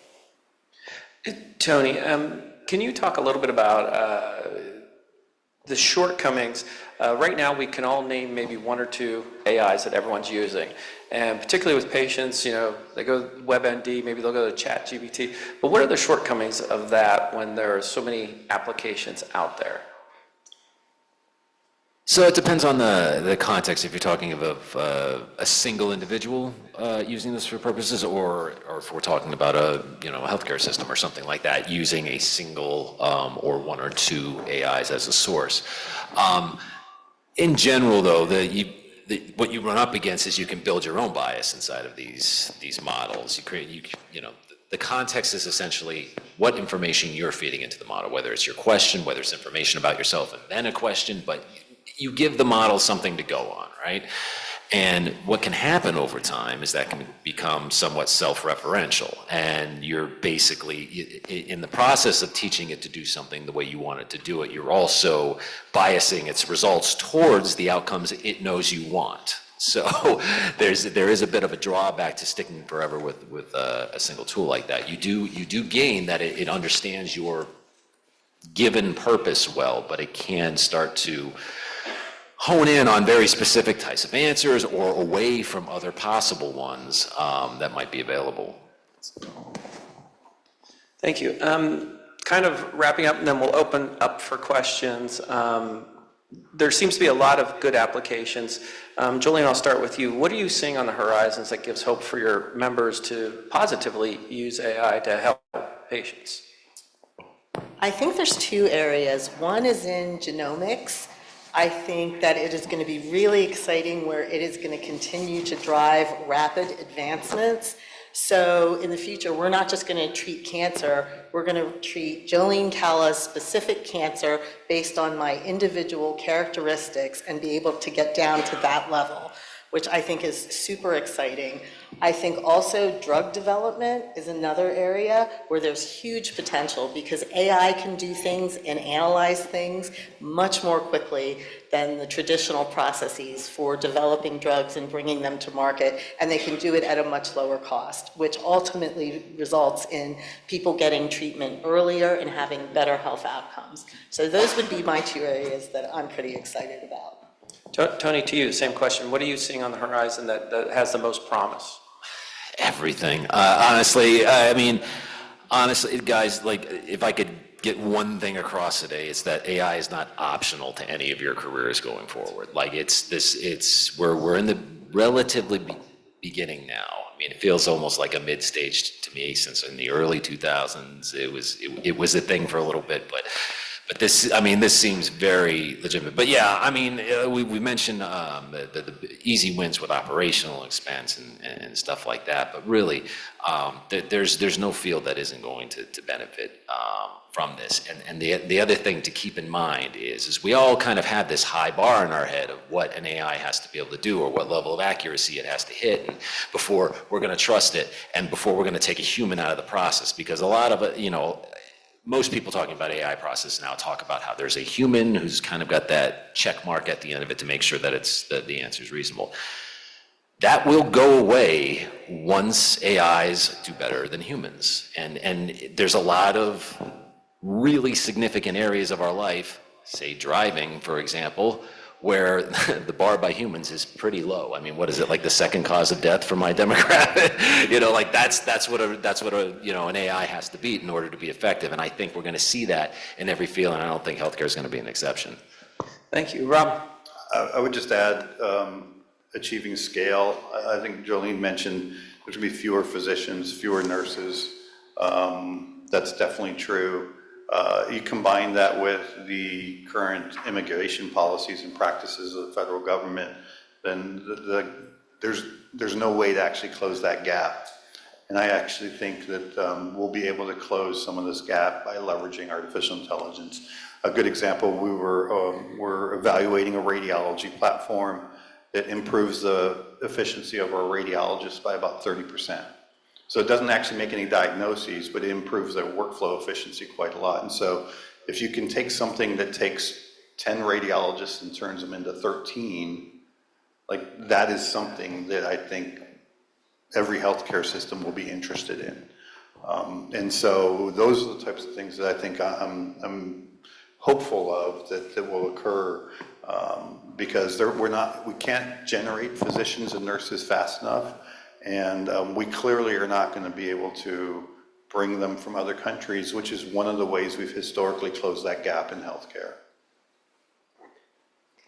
Tony, can you talk a little bit about the shortcomings? Right now, we can all name maybe one or two AIs that everyone's using. And particularly with patients, they go WebMD, maybe they'll go to ChatGPT. But what are the shortcomings of that when there are so many applications out there? So it depends on the context, if you're talking of a single individual using this for purposes, or if we're talking about a healthcare system or something like that, using a single or one or two AIs as a source. In general, though, what you run up against is you can build your own bias inside of these models. The context is essentially what information you're feeding into the model, whether it's your question, whether it's information about yourself and then a question, but you give the model something to go on, right? And what can happen over time is that can become somewhat self-referential, and you're basically, in the process of teaching it to do something the way you want it to do it, you're also biasing its results towards the outcomes it knows you want. So there is a bit of a drawback to sticking forever with a single tool like that. You do gain that it understands your given purpose well, but it can start to hone in on very specific types of answers or away from other possible ones that might be available. Thank you. Kind of wrapping up, and then we'll open up for questions. There seems to be a lot of good applications. Julian, I'll start with you. What are you seeing on the horizons that gives hope for your members to positively use AI to help patients? I think there's two areas. One is in genomics. I think that it is going to be really exciting where it is going to continue to drive rapid advancements. So in the future, we're not just going to treat cancer, we're going to treat Jolene Calla's specific cancer based on my individual characteristics and be able to get down to that level, which I think is super exciting. I think also drug development is another area where there's huge potential because AI can do things and analyze things much more quickly than the traditional processes for developing drugs and bringing them to market, and they can do it at a much lower cost, which ultimately results in people getting treatment earlier and having better health outcomes. So those would be my two areas that I'm pretty excited about. Tony, to you, the same question. What are you seeing on the horizon that has the most promise? Everything. Honestly, I mean, honestly, guys, like, if I could get one thing across today, it's that AI is not optional to any of your careers going forward. Like, we're in the relatively beginning now. I mean, it feels almost like a mid-stage to me, since in the early 2000s, it was a thing for a little bit, but this, I mean, this seems very legitimate. But yeah, I mean, we mentioned the easy wins with operational expense and stuff like that. But really, there's no field that isn't going to benefit from this. And the other thing to keep in mind is we all kind of have this high bar in our head of what an AI has to be able to do or what level of accuracy it has to hit before we're going to trust it and before we're going to take a human out of the process. Because a lot of it, you know, most people talking about AI process now talk about how there's a human who's kind of got that check mark at the end of it to make sure that the answer is reasonable. That will go away once AIs do better than humans. And there's a lot of really significant areas of our life, say driving, for example, where the bar by humans is pretty low. I mean, what is it, like the second cause of death for my demographic? You know, like that's what a you know, an AI has to beat in order to be effective. And I think we're going to see that in every field, and I don't think healthcare is going to be an exception. Thank you. Rob? I would just add achieving scale. I think Jolene mentioned there's going to be fewer physicians, fewer nurses. That's definitely true. You combine that with the current immigration policies and practices of the federal government, then there's no way to actually close that gap. And I actually think that we'll be able to close some of this gap by leveraging artificial intelligence. A good example, we're evaluating a radiology platform that improves the efficiency of our radiologists by about 30%. So it doesn't actually make any diagnoses, but it improves their workflow efficiency quite a lot. And so if you can take something that takes 10 radiologists and turns them into 13, like that is something that I think every healthcare system will be interested in. And so those are the types of things that I think I'm hopeful of that will occur because we can't generate physicians and nurses fast enough. And we clearly are not going to be able to bring them from other countries, which is one of the ways we've historically closed that gap in healthcare.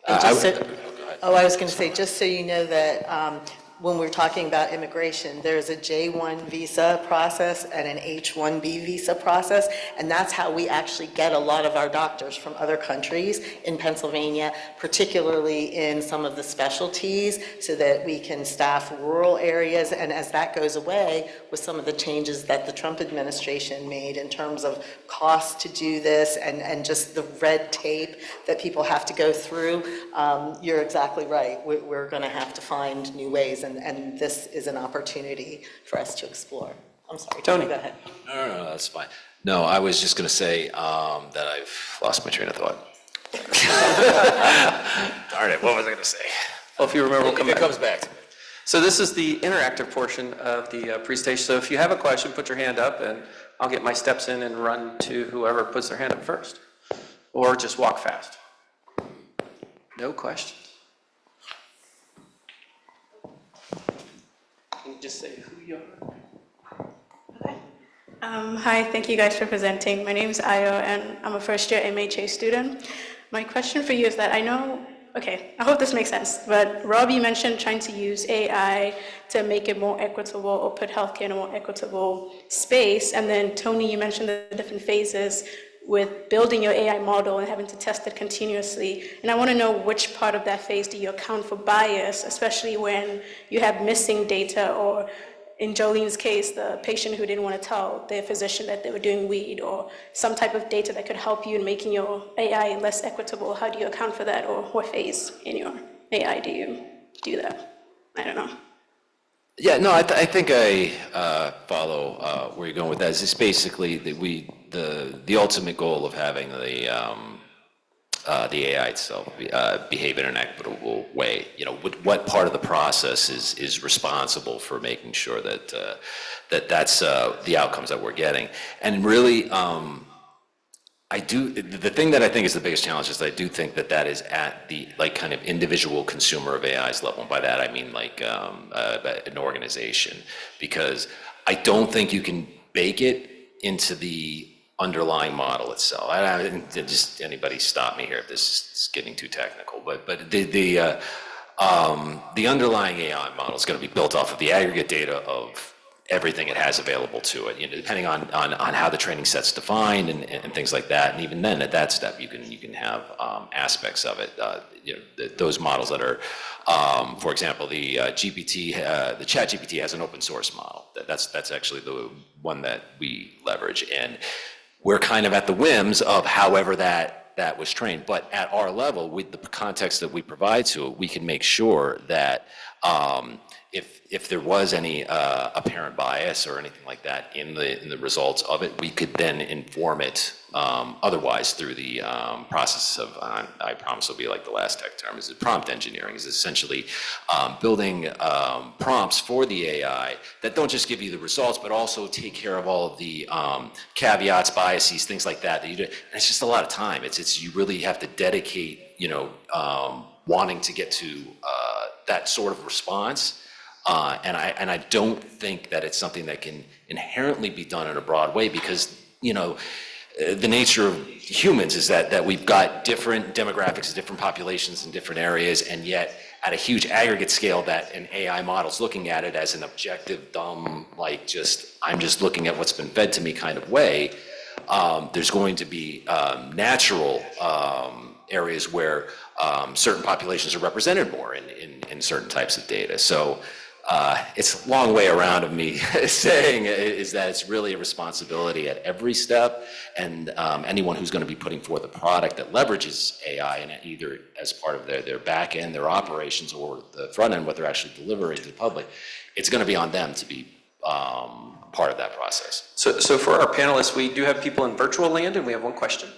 I was going to say, just so you know that when we're talking about immigration, there's a J1 visa process and an H1B visa process, and that's how we actually get a lot of our doctors from other countries in Pennsylvania, particularly in some of the specialties, so that we can staff rural areas. And as that goes away, with some of the changes that the Trump administration made in terms of cost to do this and just the red tape that people have to go through, you're exactly right. We're going to have to find new ways. And this is an opportunity for us to explore. I'm sorry, Tony, go ahead. No, that's fine. No, I was just going to say that I've lost my train of thought. Darn it, what was I going to say? Well, if you remember, we'll come back. It comes back to me. So this is the interactive portion of the presentation. So if you have a question, put your hand up, and I'll get my steps in and run to whoever puts their hand up first. Or just walk fast. No questions. Can you just say who you are? Hi, thank you guys for presenting. My name is Ayo, and I'm a first-year MHA student. My question for you is that I hope this makes sense, but Rob, you mentioned trying to use AI to make it more equitable or put healthcare in a more equitable space, and then Tony, you mentioned the different phases with building your AI model and having to test it continuously. And I want to know which part of that phase do you account for bias, especially when you have missing data or in Jolene's case, the patient who didn't want to tell their physician that they were doing weed, or some type of data that could help you in making your AI less equitable. How do you account for that, or what phase in your AI do you do that? I don't know. Yeah, no, I think I follow where you're going with that. It's basically that the ultimate goal of having the AI itself behave in an equitable way. You know, what part of the process is responsible for making sure that that's the outcomes that we're getting. And really, the thing that I think is the biggest challenge is I do think that is at the like kind of individual consumer of AI's level. And by that I mean like an organization, because I don't think you can bake it into the underlying model itself. Just anybody stop me here if this is getting too technical, but the underlying AI model is going to be built off of the aggregate data of everything it has available to it, you know, depending on how the training set's defined and things like that. And even then, at that step, you can have aspects of it. You know, those models that are, for example, the Chat GPT has an open source model. That's actually the one that we leverage, and we're kind of at the whims of however that was trained. But at our level, with the context that we provide to it, we can make sure that if there was any apparent bias or anything like that in the results of it, we could then inform it otherwise through the process of, I promise will be like the last tech term, is prompt engineering, is essentially building prompts for the AI that don't just give you the results, but also take care of all of the caveats, biases, things like that you do. And it's just a lot of time. It's you really have to dedicate, you know, wanting to get to that sort of response. And I don't think that it's something that can inherently be done in a broad way, because, you know, the nature of humans is that we've got different demographics, different populations in different areas, and yet at a huge aggregate scale that an AI model's looking at it as an objective, dumb, like I'm just looking at what's been fed to me kind of way. There's going to be natural areas where certain populations are represented more in certain types of data. So it's a long way around of me saying is that it's really a responsibility at every step, and anyone who's going to be putting forth a product that leverages AI, and either as part of their back end, their operations, or the front end, what they're actually delivering to the public, it's going to be on them to be part of that process. So for our panelists, we do have people in virtual land, and we have one question.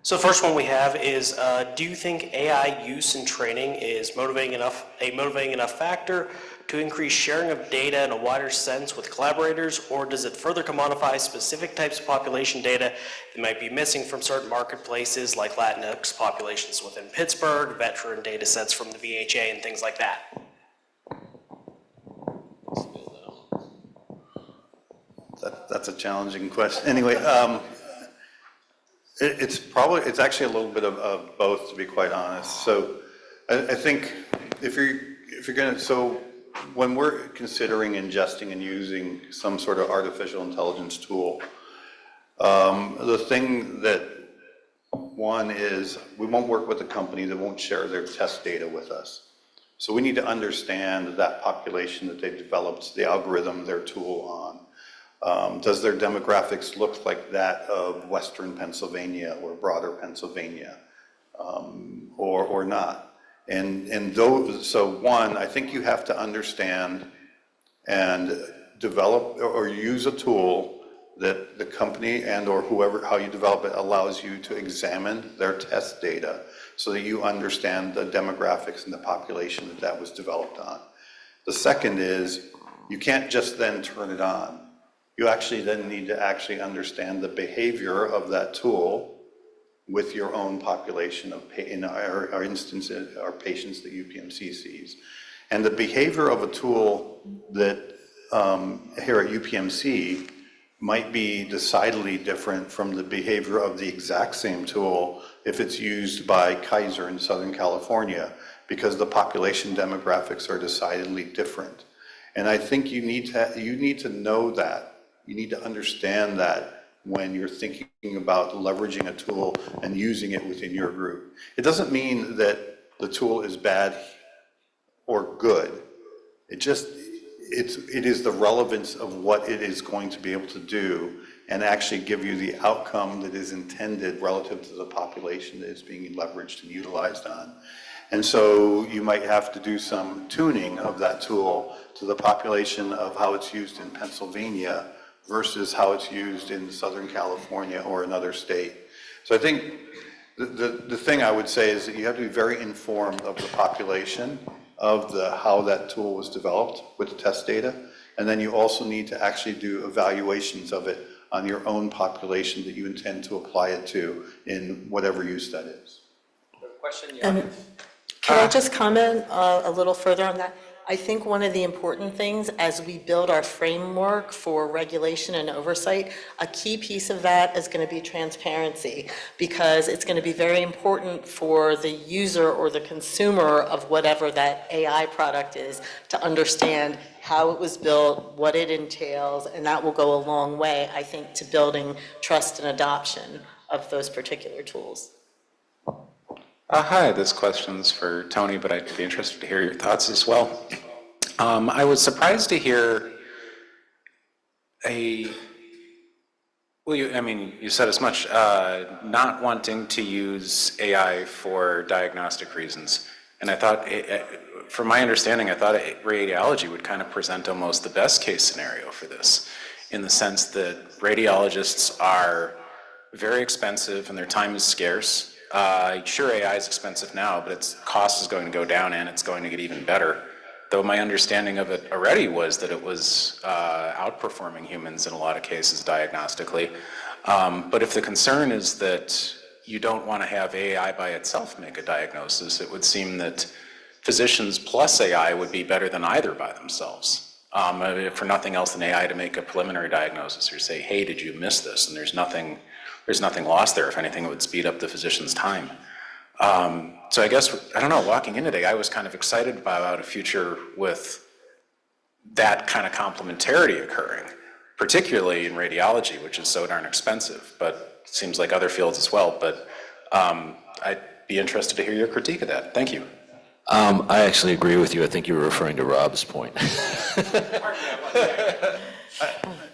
So the first one we have is, do you think AI use and training is a motivating enough factor to increase sharing of data in a wider sense with collaborators, or does it further commodify specific types of population data that might be missing from certain marketplaces, like Latinx populations within Pittsburgh, veteran data sets from the VHA, and things like that? That's a challenging question. Anyway, it's actually a little bit of both, to be quite honest. So I think if you're going to, so when we're considering ingesting and using some sort of artificial intelligence tool, the thing that one is we won't work with a company that won't share their test data with us. So we need to understand that population that they've developed the algorithm, their tool on. Does their demographics look like that of Western Pennsylvania or broader Pennsylvania, or not? And those, so one, I think you have to understand and develop or use a tool that the company and or whoever, how you develop it, allows you to examine their test data so that you understand the demographics and the population that was developed on. The second is you can't just then turn it on. You actually then need to actually understand the behavior of that tool with your own population of, in our instance, our patients that UPMC sees. And the behavior of a tool that here at UPMC might be decidedly different from the behavior of the exact same tool if it's used by Kaiser in Southern California, because the population demographics are decidedly different. And I think you need to know that. You need to understand that when you're thinking about leveraging a tool and using it within your group. It doesn't mean that the tool is bad or good. It just, it is the relevance of what it is going to be able to do and actually give you the outcome that is intended relative to the population that it's being leveraged and utilized on. And so you might have to do some tuning of that tool to the population of how it's used in Pennsylvania versus how it's used in Southern California or another state. So I think the thing I would say is that you have to be very informed of the population, of how that tool was developed with the test data, and then you also need to actually do evaluations of it on your own population that you intend to apply it to in whatever use that is. Question, And yeah. can I just comment a little further on that? I think one of the important things as we build our framework for regulation and oversight, a key piece of that is going to be transparency, because it's going to be very important for the user or the consumer of whatever that AI product is to understand how it was built, what it entails, and that will go a long way, I think, to building trust and adoption of those particular tools. Hi, this question's for Tony, but I'd be interested to hear your thoughts as well. I was surprised to hear you said as much, not wanting to use AI for diagnostic reasons. And I thought, from my understanding, I thought radiology would kind of present almost the best case scenario for this, in the sense that radiologists are very expensive and their time is scarce. Sure, AI is expensive now, but its cost is going to go down and it's going to get even better. Though my understanding of it already was that it was outperforming humans in a lot of cases diagnostically. But if the concern is that you don't want to have AI by itself make a diagnosis, it would seem that physicians plus AI would be better than either by themselves. For nothing else than AI to make a preliminary diagnosis or say, hey, did you miss this? And there's nothing lost there. If anything, it would speed up the physician's time. So I guess, I don't know, walking in today, I was kind of excited about a future with that kind of complementarity occurring, particularly in radiology, which is so darn expensive, but it seems like other fields as well. But I'd be interested to hear your critique of that. Thank you. I actually agree with you. I think you were referring to Rob's point.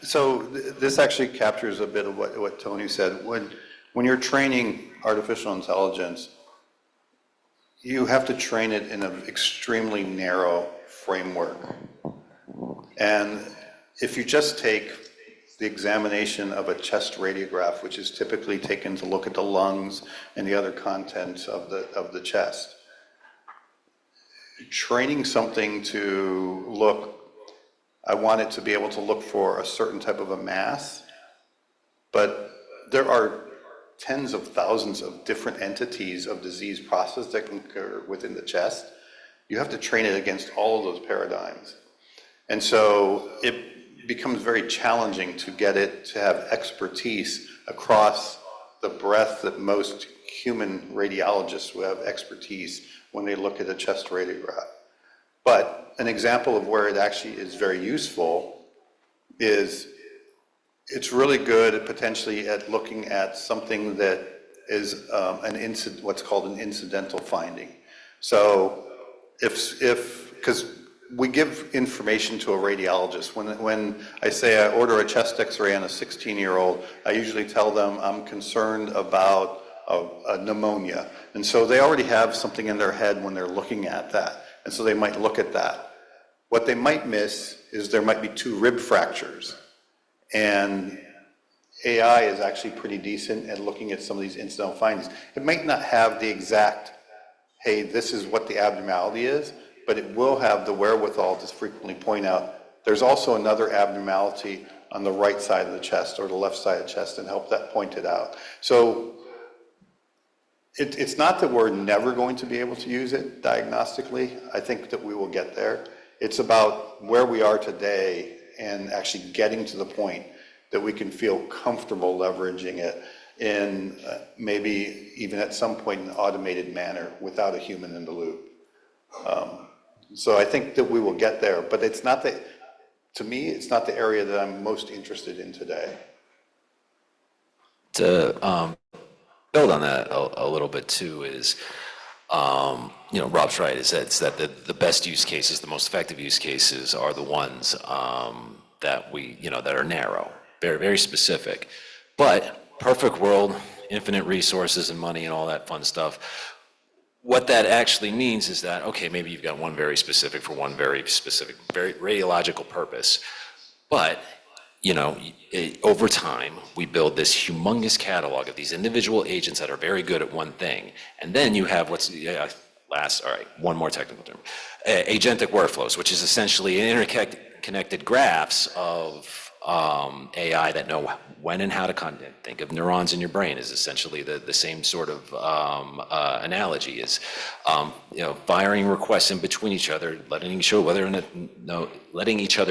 So this actually captures a bit of what Tony said. When you're training artificial intelligence, you have to train it in an extremely narrow framework. And if you just take the examination of a chest radiograph, which is typically taken to look at the lungs and the other contents of the chest, training something to look, I want it to be able to look for a certain type of a mass, but there are tens of thousands of different entities of disease process that can occur within the chest. You have to train it against all of those paradigms. And so it becomes very challenging to get it to have expertise across the breadth that most human radiologists will have expertise when they look at a chest radiograph. But an example of where it actually is very useful is it's really good at potentially at looking at something that is what's called an incidental finding. So because we give information to a radiologist. When I say I order a chest x-ray on a 16-year-old, I usually tell them I'm concerned about a pneumonia. And so they already have something in their head when they're looking at that. And so they might look at that. What they might miss is there might be 2 rib fractures. And AI is actually pretty decent at looking at some of these incidental findings. It might not have the exact, hey, this is what the abnormality is, but it will have the wherewithal to frequently point out, there's also another abnormality on the right side of the chest or the left side of the chest, and help that point it out. So it's not that we're never going to be able to use it diagnostically. I think that we will get there. It's about where we are today and actually getting to the point that we can feel comfortable leveraging it in maybe even at some point in an automated manner without a human in the loop. So I think that we will get there, but it's not the, to me, it's not the area that I'm most interested in today. To build on that a little bit too is Rob's right, is that the best use cases, the most effective use cases are the ones that are narrow, very, very specific. But perfect world, infinite resources and money and all that fun stuff. What that actually means is that, okay, maybe you've got one very specific for one very specific, very radiological purpose. But, over time, we build this humongous catalog of these individual agents that are very good at one thing. And then you have one more technical term, agentic workflows, which is essentially interconnected graphs of AI that know when and how to content. Think of neurons in your brain is essentially the same sort of analogy. Is firing requests in between each other, letting each other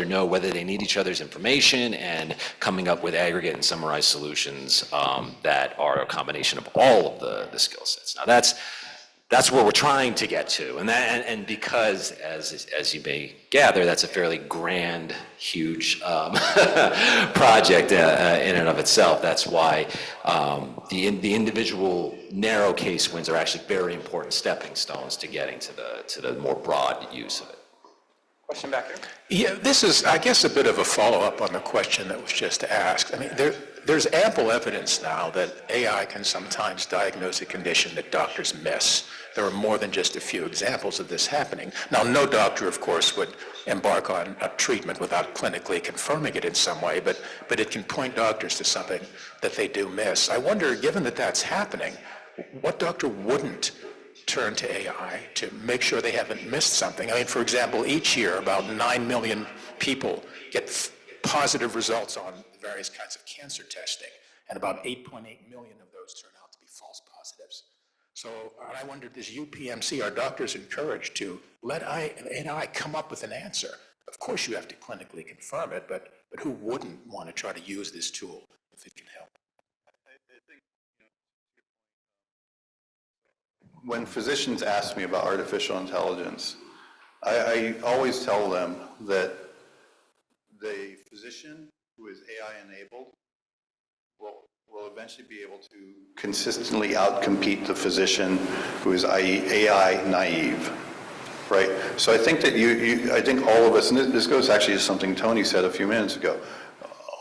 know whether they need each other's information, and coming up with aggregate and summarized solutions that are a combination of all of the skill sets. Now that's where we're trying to get to, and because as you may gather, that's a fairly grand, huge project in and of itself. That's why the individual narrow case wins are actually very important stepping stones to getting to the more broad use of it. Question back here? Yeah, this is, I guess, a bit of a follow-up on the question that was just asked. I mean, there's ample evidence now that AI can sometimes diagnose a condition that doctors miss. There are more than just a few examples of this happening. Now, no doctor, of course, would embark on a treatment without clinically confirming it in some way, but it can point doctors to something that they do miss. I wonder, given that that's happening, what doctor wouldn't turn to AI to make sure they haven't missed something? I mean, for example, each year about 9 million people get positive results on various kinds of cancer testing, and about 8.8 million of those turn out to be false positives. So I wondered, does UPMC, are doctors encouraged to let AI come up with an answer? Of course you have to clinically confirm it, but who wouldn't want to try to use this tool if it can help? When physicians ask me about artificial intelligence, I always tell them that the physician who is AI enabled will eventually be able to consistently outcompete the physician who is AI naive, right? So I think that I think all of us, and this goes actually to something Tony said a few minutes ago,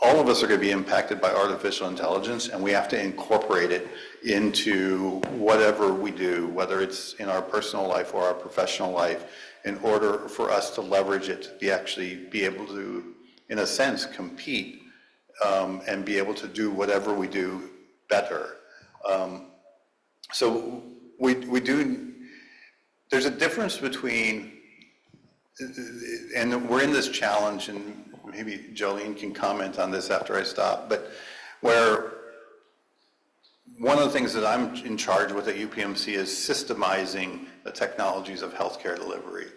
all of us are going to be impacted by artificial intelligence, and we have to incorporate it into whatever we do, whether it's in our personal life or our professional life, in order for us to leverage it to actually be able to, in a sense, compete and be able to do whatever we do better. So we do, there's a difference between, and we're in this challenge, and maybe Jolene can comment on this after I stop, but where one of the things that I'm in charge with at UPMC is systemizing the technologies of healthcare delivery.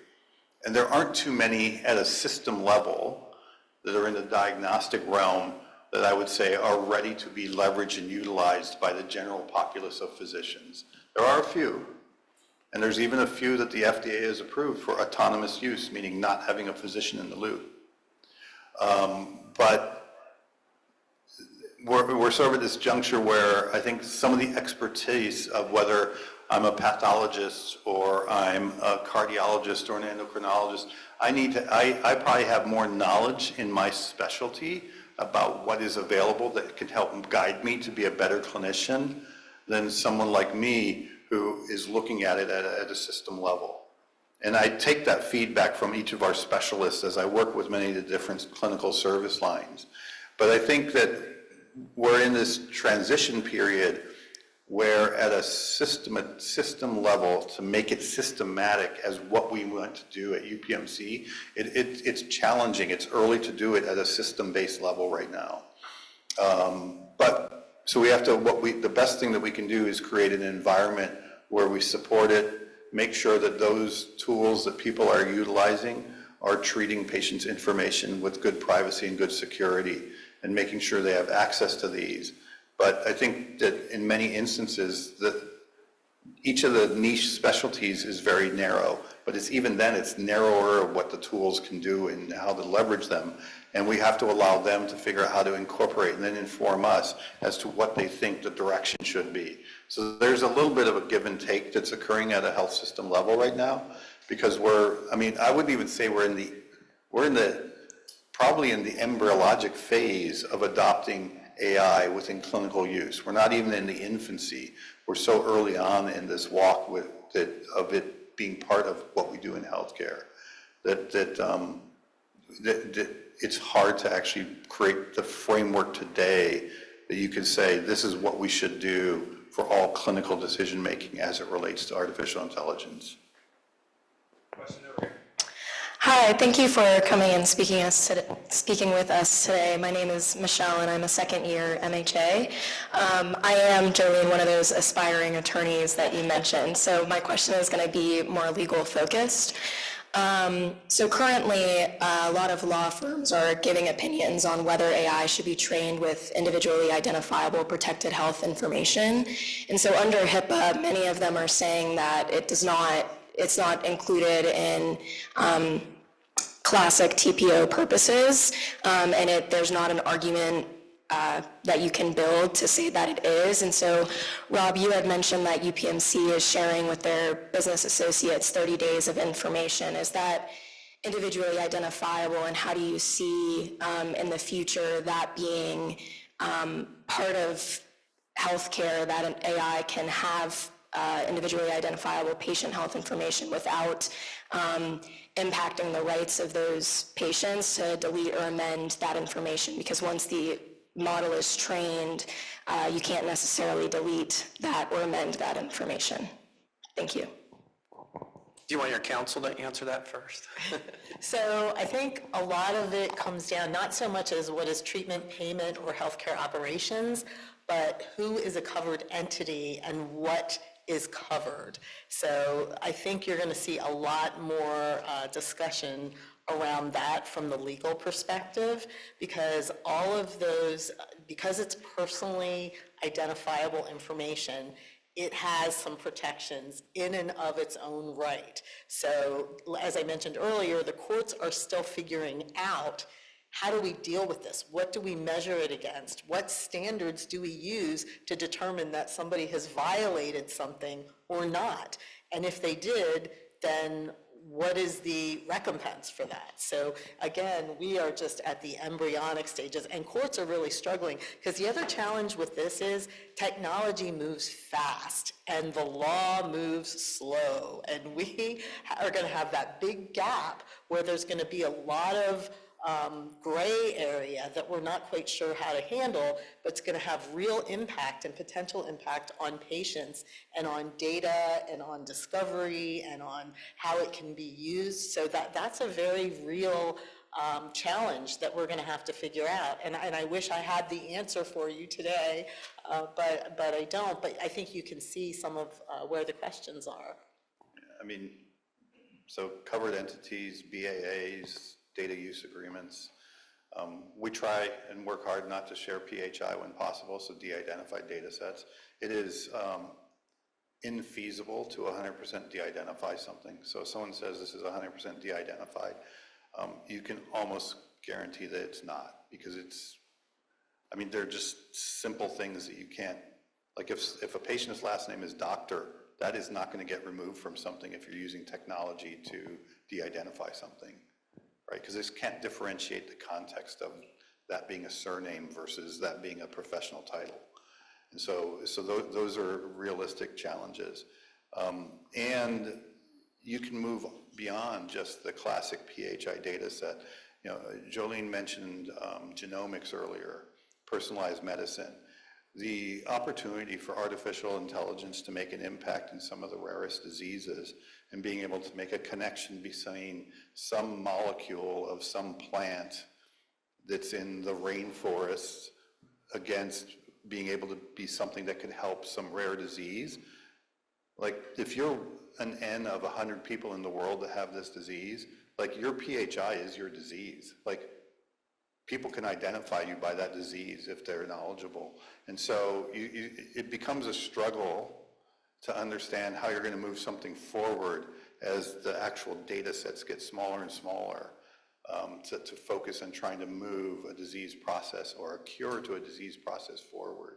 And there aren't too many at a system level that are in the diagnostic realm that I would say are ready to be leveraged and utilized by the general populace of physicians. There are a few, and there's even a few that the FDA has approved for autonomous use, meaning not having a physician in the loop. But we're sort of at this juncture where I think some of the expertise of whether I'm a pathologist or I'm a cardiologist or an endocrinologist, I probably have more knowledge in my specialty about what is available that can help guide me to be a better clinician than someone like me who is looking at it at a system level. And I take that feedback from each of our specialists as I work with many of the different clinical service lines. But I think that we're in this transition period where at a system level, to make it systematic as what we want to do at UPMC, it's challenging. It's early to do it at a system-based level right now. But so we have to, the best thing that we can do is create an environment where we support it, make sure that those tools that people are utilizing are treating patients' information with good privacy and good security, and making sure they have access to these. But I think that in many instances, that each of the niche specialties is very narrow, but it's even then, it's narrower of what the tools can do and how to leverage them. And we have to allow them to figure out how to incorporate and then inform us as to what they think the direction should be. So there's a little bit of a give and take that's occurring at a health system level right now, because I wouldn't even say we're probably in the embryologic phase of adopting AI within clinical use. We're not even in the infancy. We're so early on in this walk of it being part of what we do in healthcare that it's hard to actually create the framework today that you can say this is what we should do for all clinical decision making as it relates to artificial intelligence. Question over here. Hi, thank you for coming and speaking with us today. My name is Michelle, and I'm a second-year MHA. I am, Jolene, one of those aspiring attorneys that you mentioned, so my question is going to be more legal-focused. So currently, a lot of law firms are giving opinions on whether AI should be trained with individually identifiable protected health information. And so under HIPAA, many of them are saying that it's not included in classic TPO purposes, and there's not an argument that you can build to say that it is. And so, Rob, you had mentioned that UPMC is sharing with their business associates 30 days of information. Is that individually identifiable, and how do you see in the future that being part of healthcare, that an AI can have individually identifiable patient health information without impacting the rights of those patients to delete or amend that information? Because once the model is trained, you can't necessarily delete that or amend that information. Thank you. Do you want your counsel to answer that first? So I think a lot of it comes down not so much as what is treatment, payment, or healthcare operations, but who is a covered entity and what is covered. So I think you're going to see a lot more discussion around that from the legal perspective, because all of those, because it's personally identifiable information, it has some protections in and of its own right. So as I mentioned earlier, the courts are still figuring out, how do we deal with this? What do we measure it against? What standards do we use to determine that somebody has violated something or not? And if they did, then what is the recompense for that? So again, we are just at the embryonic stages, and courts are really struggling, because the other challenge with this is technology moves fast and the law moves slow, and we are going to have that big gap where there's going to be a lot of gray area that we're not quite sure how to handle, but it's going to have real impact and potential impact on patients and on data and on discovery and on how it can be used. So that's a very real challenge that we're going to have to figure out. And I wish I had the answer for you today, but I don't. But I think you can see some of where the questions are. I mean, so covered entities, BAAs, data use agreements. We try and work hard not to share PHI when possible, so de-identified data sets. It is infeasible to 100% de-identify something. So if someone says this is 100% de-identified, you can almost guarantee that it's not, because they're just simple things that you can't, like if a patient's last name is doctor, that is not going to get removed from something if you're using technology to de-identify something. Right, because this can't differentiate the context of that being a surname versus that being a professional title. And so those are realistic challenges. And you can move beyond just the classic PHI data set. You know, Jolene mentioned genomics earlier, personalized medicine. The opportunity for artificial intelligence to make an impact in some of the rarest diseases and being able to make a connection between some molecule of some plant that's in the rainforest against being able to be something that could help some rare disease. Like if you're an N of 100 people in the world that have this disease, like your PHI is your disease. Like people can identify you by that disease if they're knowledgeable. And so it becomes a struggle to understand how you're going to move something forward as the actual data sets get smaller and smaller, to focus on trying to move a disease process or a cure to a disease process forward.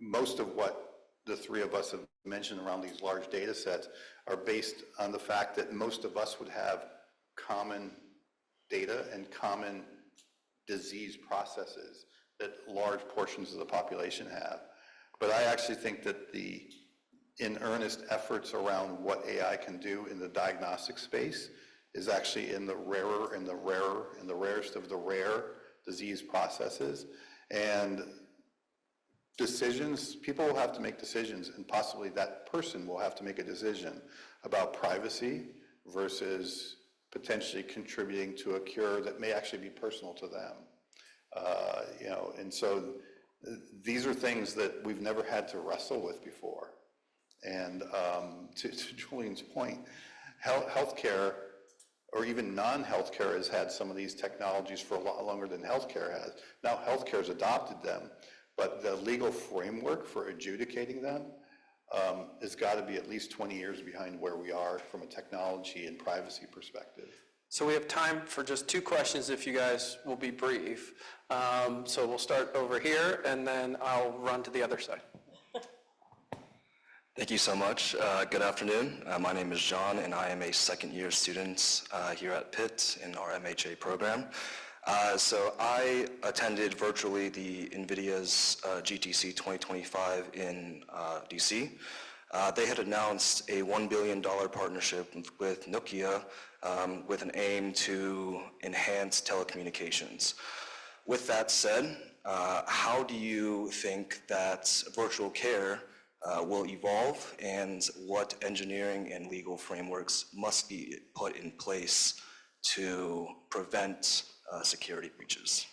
Most of what the three of us have mentioned around these large data sets are based on the fact that most of us would have common data and common disease processes that large portions of the population have. But I actually think that the in earnest efforts around what AI can do in the diagnostic space is actually in the rarer and the rarer and the rarest of the rare disease processes. And decisions, people will have to make decisions, and possibly that person will have to make a decision about privacy versus potentially contributing to a cure that may actually be personal to them. And so these are things that we've never had to wrestle with before. And to Julian's point, healthcare, or even non-healthcare, has had some of these technologies for a lot longer than healthcare has. Now healthcare has adopted them, but the legal framework for adjudicating them has got to be at least 20 years behind where we are from a technology and privacy perspective. So we have time for just 2 questions if you guys will be brief. So we'll start over here and then I'll run to the other side. Thank you so much. Good afternoon. My name is John, and I am a second-year student here at Pitt in our MHA program. So I attended virtually the NVIDIA's GTC 2025 in DC. They had announced a $1 billion partnership with Nokia with an aim to enhance telecommunications. With that said, how do you think that virtual care will evolve, and what engineering and legal frameworks must be put in place to prevent security breaches?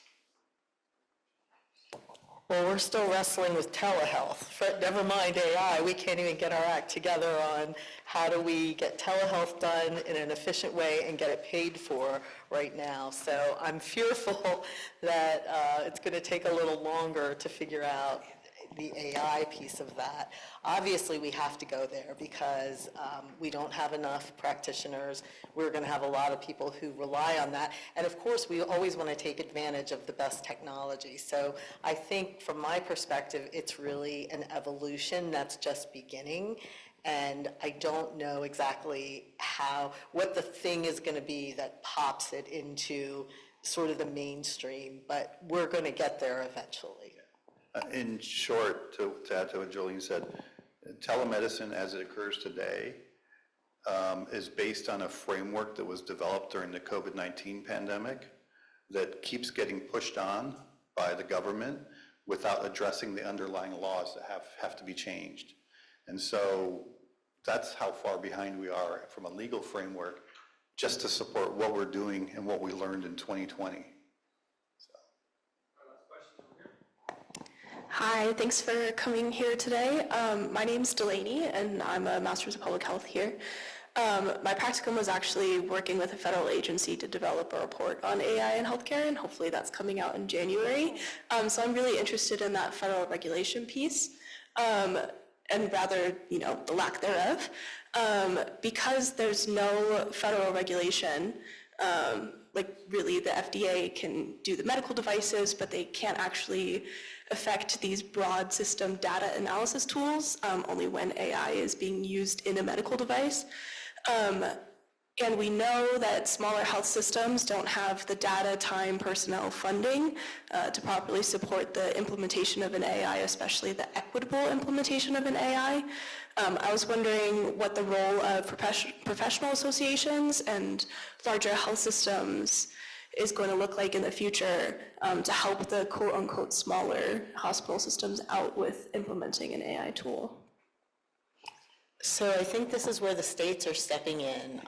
Well, we're still wrestling with telehealth. Never mind AI, we can't even get our act together on how do we get telehealth done in an efficient way and get it paid for right now. So I'm fearful that it's going to take a little longer to figure out the AI piece of that. Obviously, we have to go there because we don't have enough practitioners. We're going to have a lot of people who rely on that. And of course, we always want to take advantage of the best technology. So I think from my perspective, it's really an evolution that's just beginning. And I don't know exactly what the thing is going to be that pops it into sort of the mainstream, but we're going to get there eventually. In short, to add to what Julian said, telemedicine as it occurs today is based on a framework that was developed during the COVID-19 pandemic that keeps getting pushed on by the government without addressing the underlying laws that have to be changed. And so that's how far behind we are from a legal framework just to support what we're doing and what we learned in 2020. Hi, thanks for coming here today. My name's Delaney, and I'm a Master's of Public Health here. My practicum was actually working with a federal agency to develop a report on AI in healthcare, and hopefully that's coming out in January. So I'm really interested in that federal regulation piece, and rather, the lack thereof. Because there's no federal regulation, really the FDA can do the medical devices, but they can't actually affect these broad system data analysis tools, only when AI is being used in a medical device. And we know that smaller health systems don't have the data, time, personnel, funding to properly support the implementation of an AI, especially the equitable implementation of an AI. I was wondering what the role of professional associations and larger health systems is going to look like in the future to help the quote-unquote smaller hospital systems out with implementing an AI tool. So I think this is where the states are stepping in.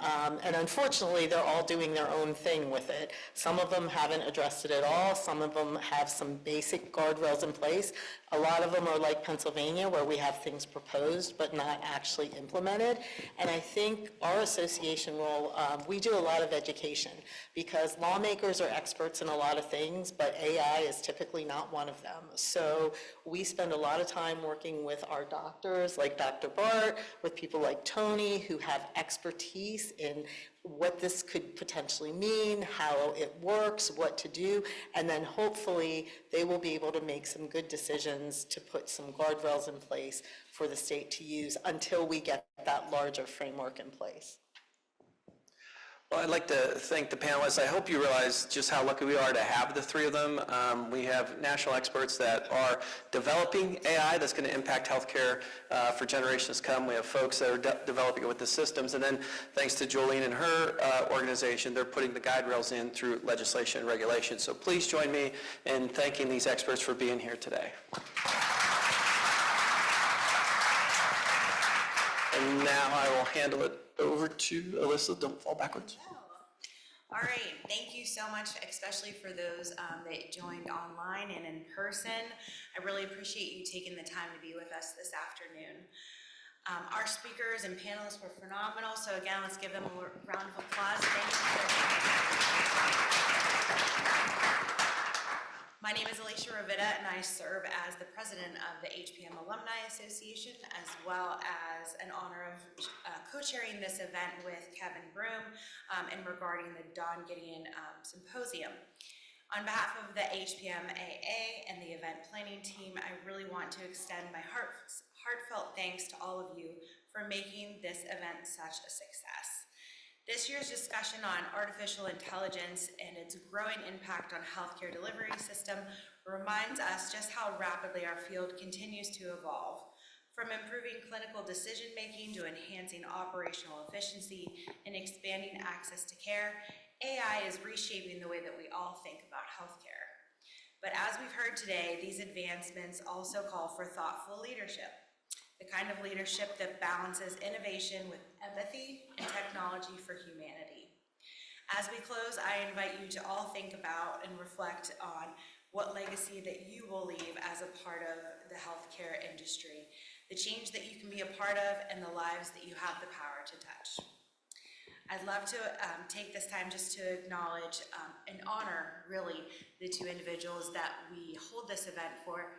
And unfortunately, they're all doing their own thing with it. Some of them haven't addressed it at all. Some of them have some basic guardrails in place. A lot of them are like Pennsylvania, where we have things proposed but not actually implemented. And I think our association role, we do a lot of education because lawmakers are experts in a lot of things, but AI is typically not one of them. So we spend a lot of time working with our doctors, like Dr. Bart, with people like Tony, who have expertise in what this could potentially mean, how it works, what to do, and then hopefully they will be able to make some good decisions to put some guardrails in place for the state to use until we get that larger framework in place. Well, I'd like to thank the panelists. I hope you realize just how lucky we are to have the three of them. We have national experts that are developing AI that's going to impact healthcare for generations to come. We have folks that are developing it with the systems. And then thanks to Jolene and her organization, they're putting the guide rails in through legislation and regulation. So please join me in thanking these experts for being here today. And now I will handle it over to Alyssa. Don't fall backwards. All right, thank you so much, especially for those that joined online and in person. I really appreciate you taking the time to be with us this afternoon. Our speakers and panelists were phenomenal, so again, let's give them a round of applause. Thank you. My name is Alicia Ravita, and I serve as the president of the HPM Alumni Association, as well as an honor of co-chairing this event with Kevin Broom and regarding the Dawn Gideon Symposium. On behalf of the HPM AA and the event planning team, I really want to extend my heartfelt thanks to all of you for making this event such a success. This year's discussion on artificial intelligence and its growing impact on healthcare delivery system reminds us just how rapidly our field continues to evolve. From improving clinical decision-making to enhancing operational efficiency and expanding access to care, AI is reshaping the way that we all think about healthcare. But as we've heard today, these advancements also call for thoughtful leadership. The kind of leadership that balances innovation with empathy and technology for humanity. As we close, I invite you to all think about and reflect on what legacy that you will leave as a part of the healthcare industry, the change that you can be a part of, and the lives that you have the power to touch. I'd love to take this time just to acknowledge and honor, really, the two individuals that we hold this event for,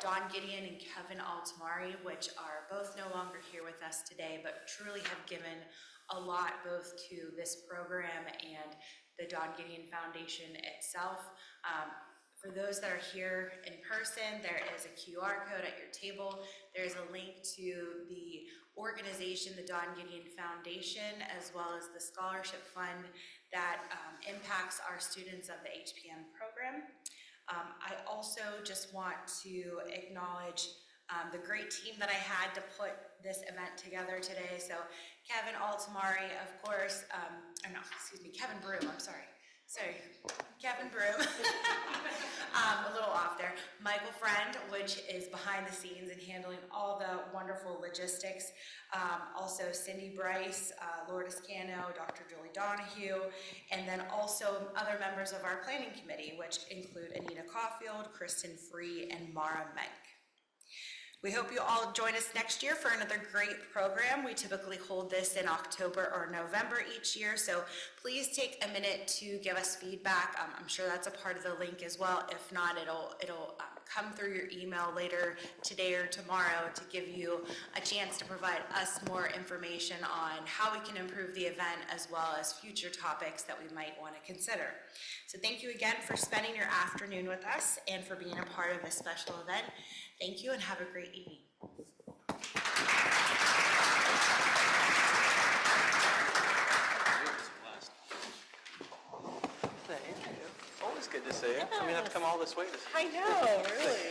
Dawn Gideon and Kevin Altomari, which are both no longer here with us today, but truly have given a lot both to this program and the Dawn Gideon Foundation itself. For those that are here in person, there is a QR code at your table. There's a link to the organization, the Dawn Gideon Foundation, as well as the scholarship fund that impacts our students of the HPM program. I also just want to acknowledge the great team that I had to put this event together today. So Kevin Altomari, of course, Kevin Broom, I'm sorry. Kevin Broom, a little off there. Michael Friend, which is behind the scenes and handling all the wonderful logistics. Also Cindy Bryce, Lourdes Cano, Dr. Julie Donahue, and then also other members of our planning committee, which include Anita Caulfield, Kristen Free, and Mara Menk. We hope you all join us next year for another great program. We typically hold this in October or November each year, so please take a minute to give us feedback. I'm sure that's a part of the link as well. If not, it'll come through your email later today or tomorrow to give you a chance to provide us more information on how we can improve the event as well as future topics that we might want to consider. So thank you again for spending your afternoon with us and for being a part of this special event. Thank you and have a great evening. Always good to see you. I mean, I have to come all this way to see you. I know, really.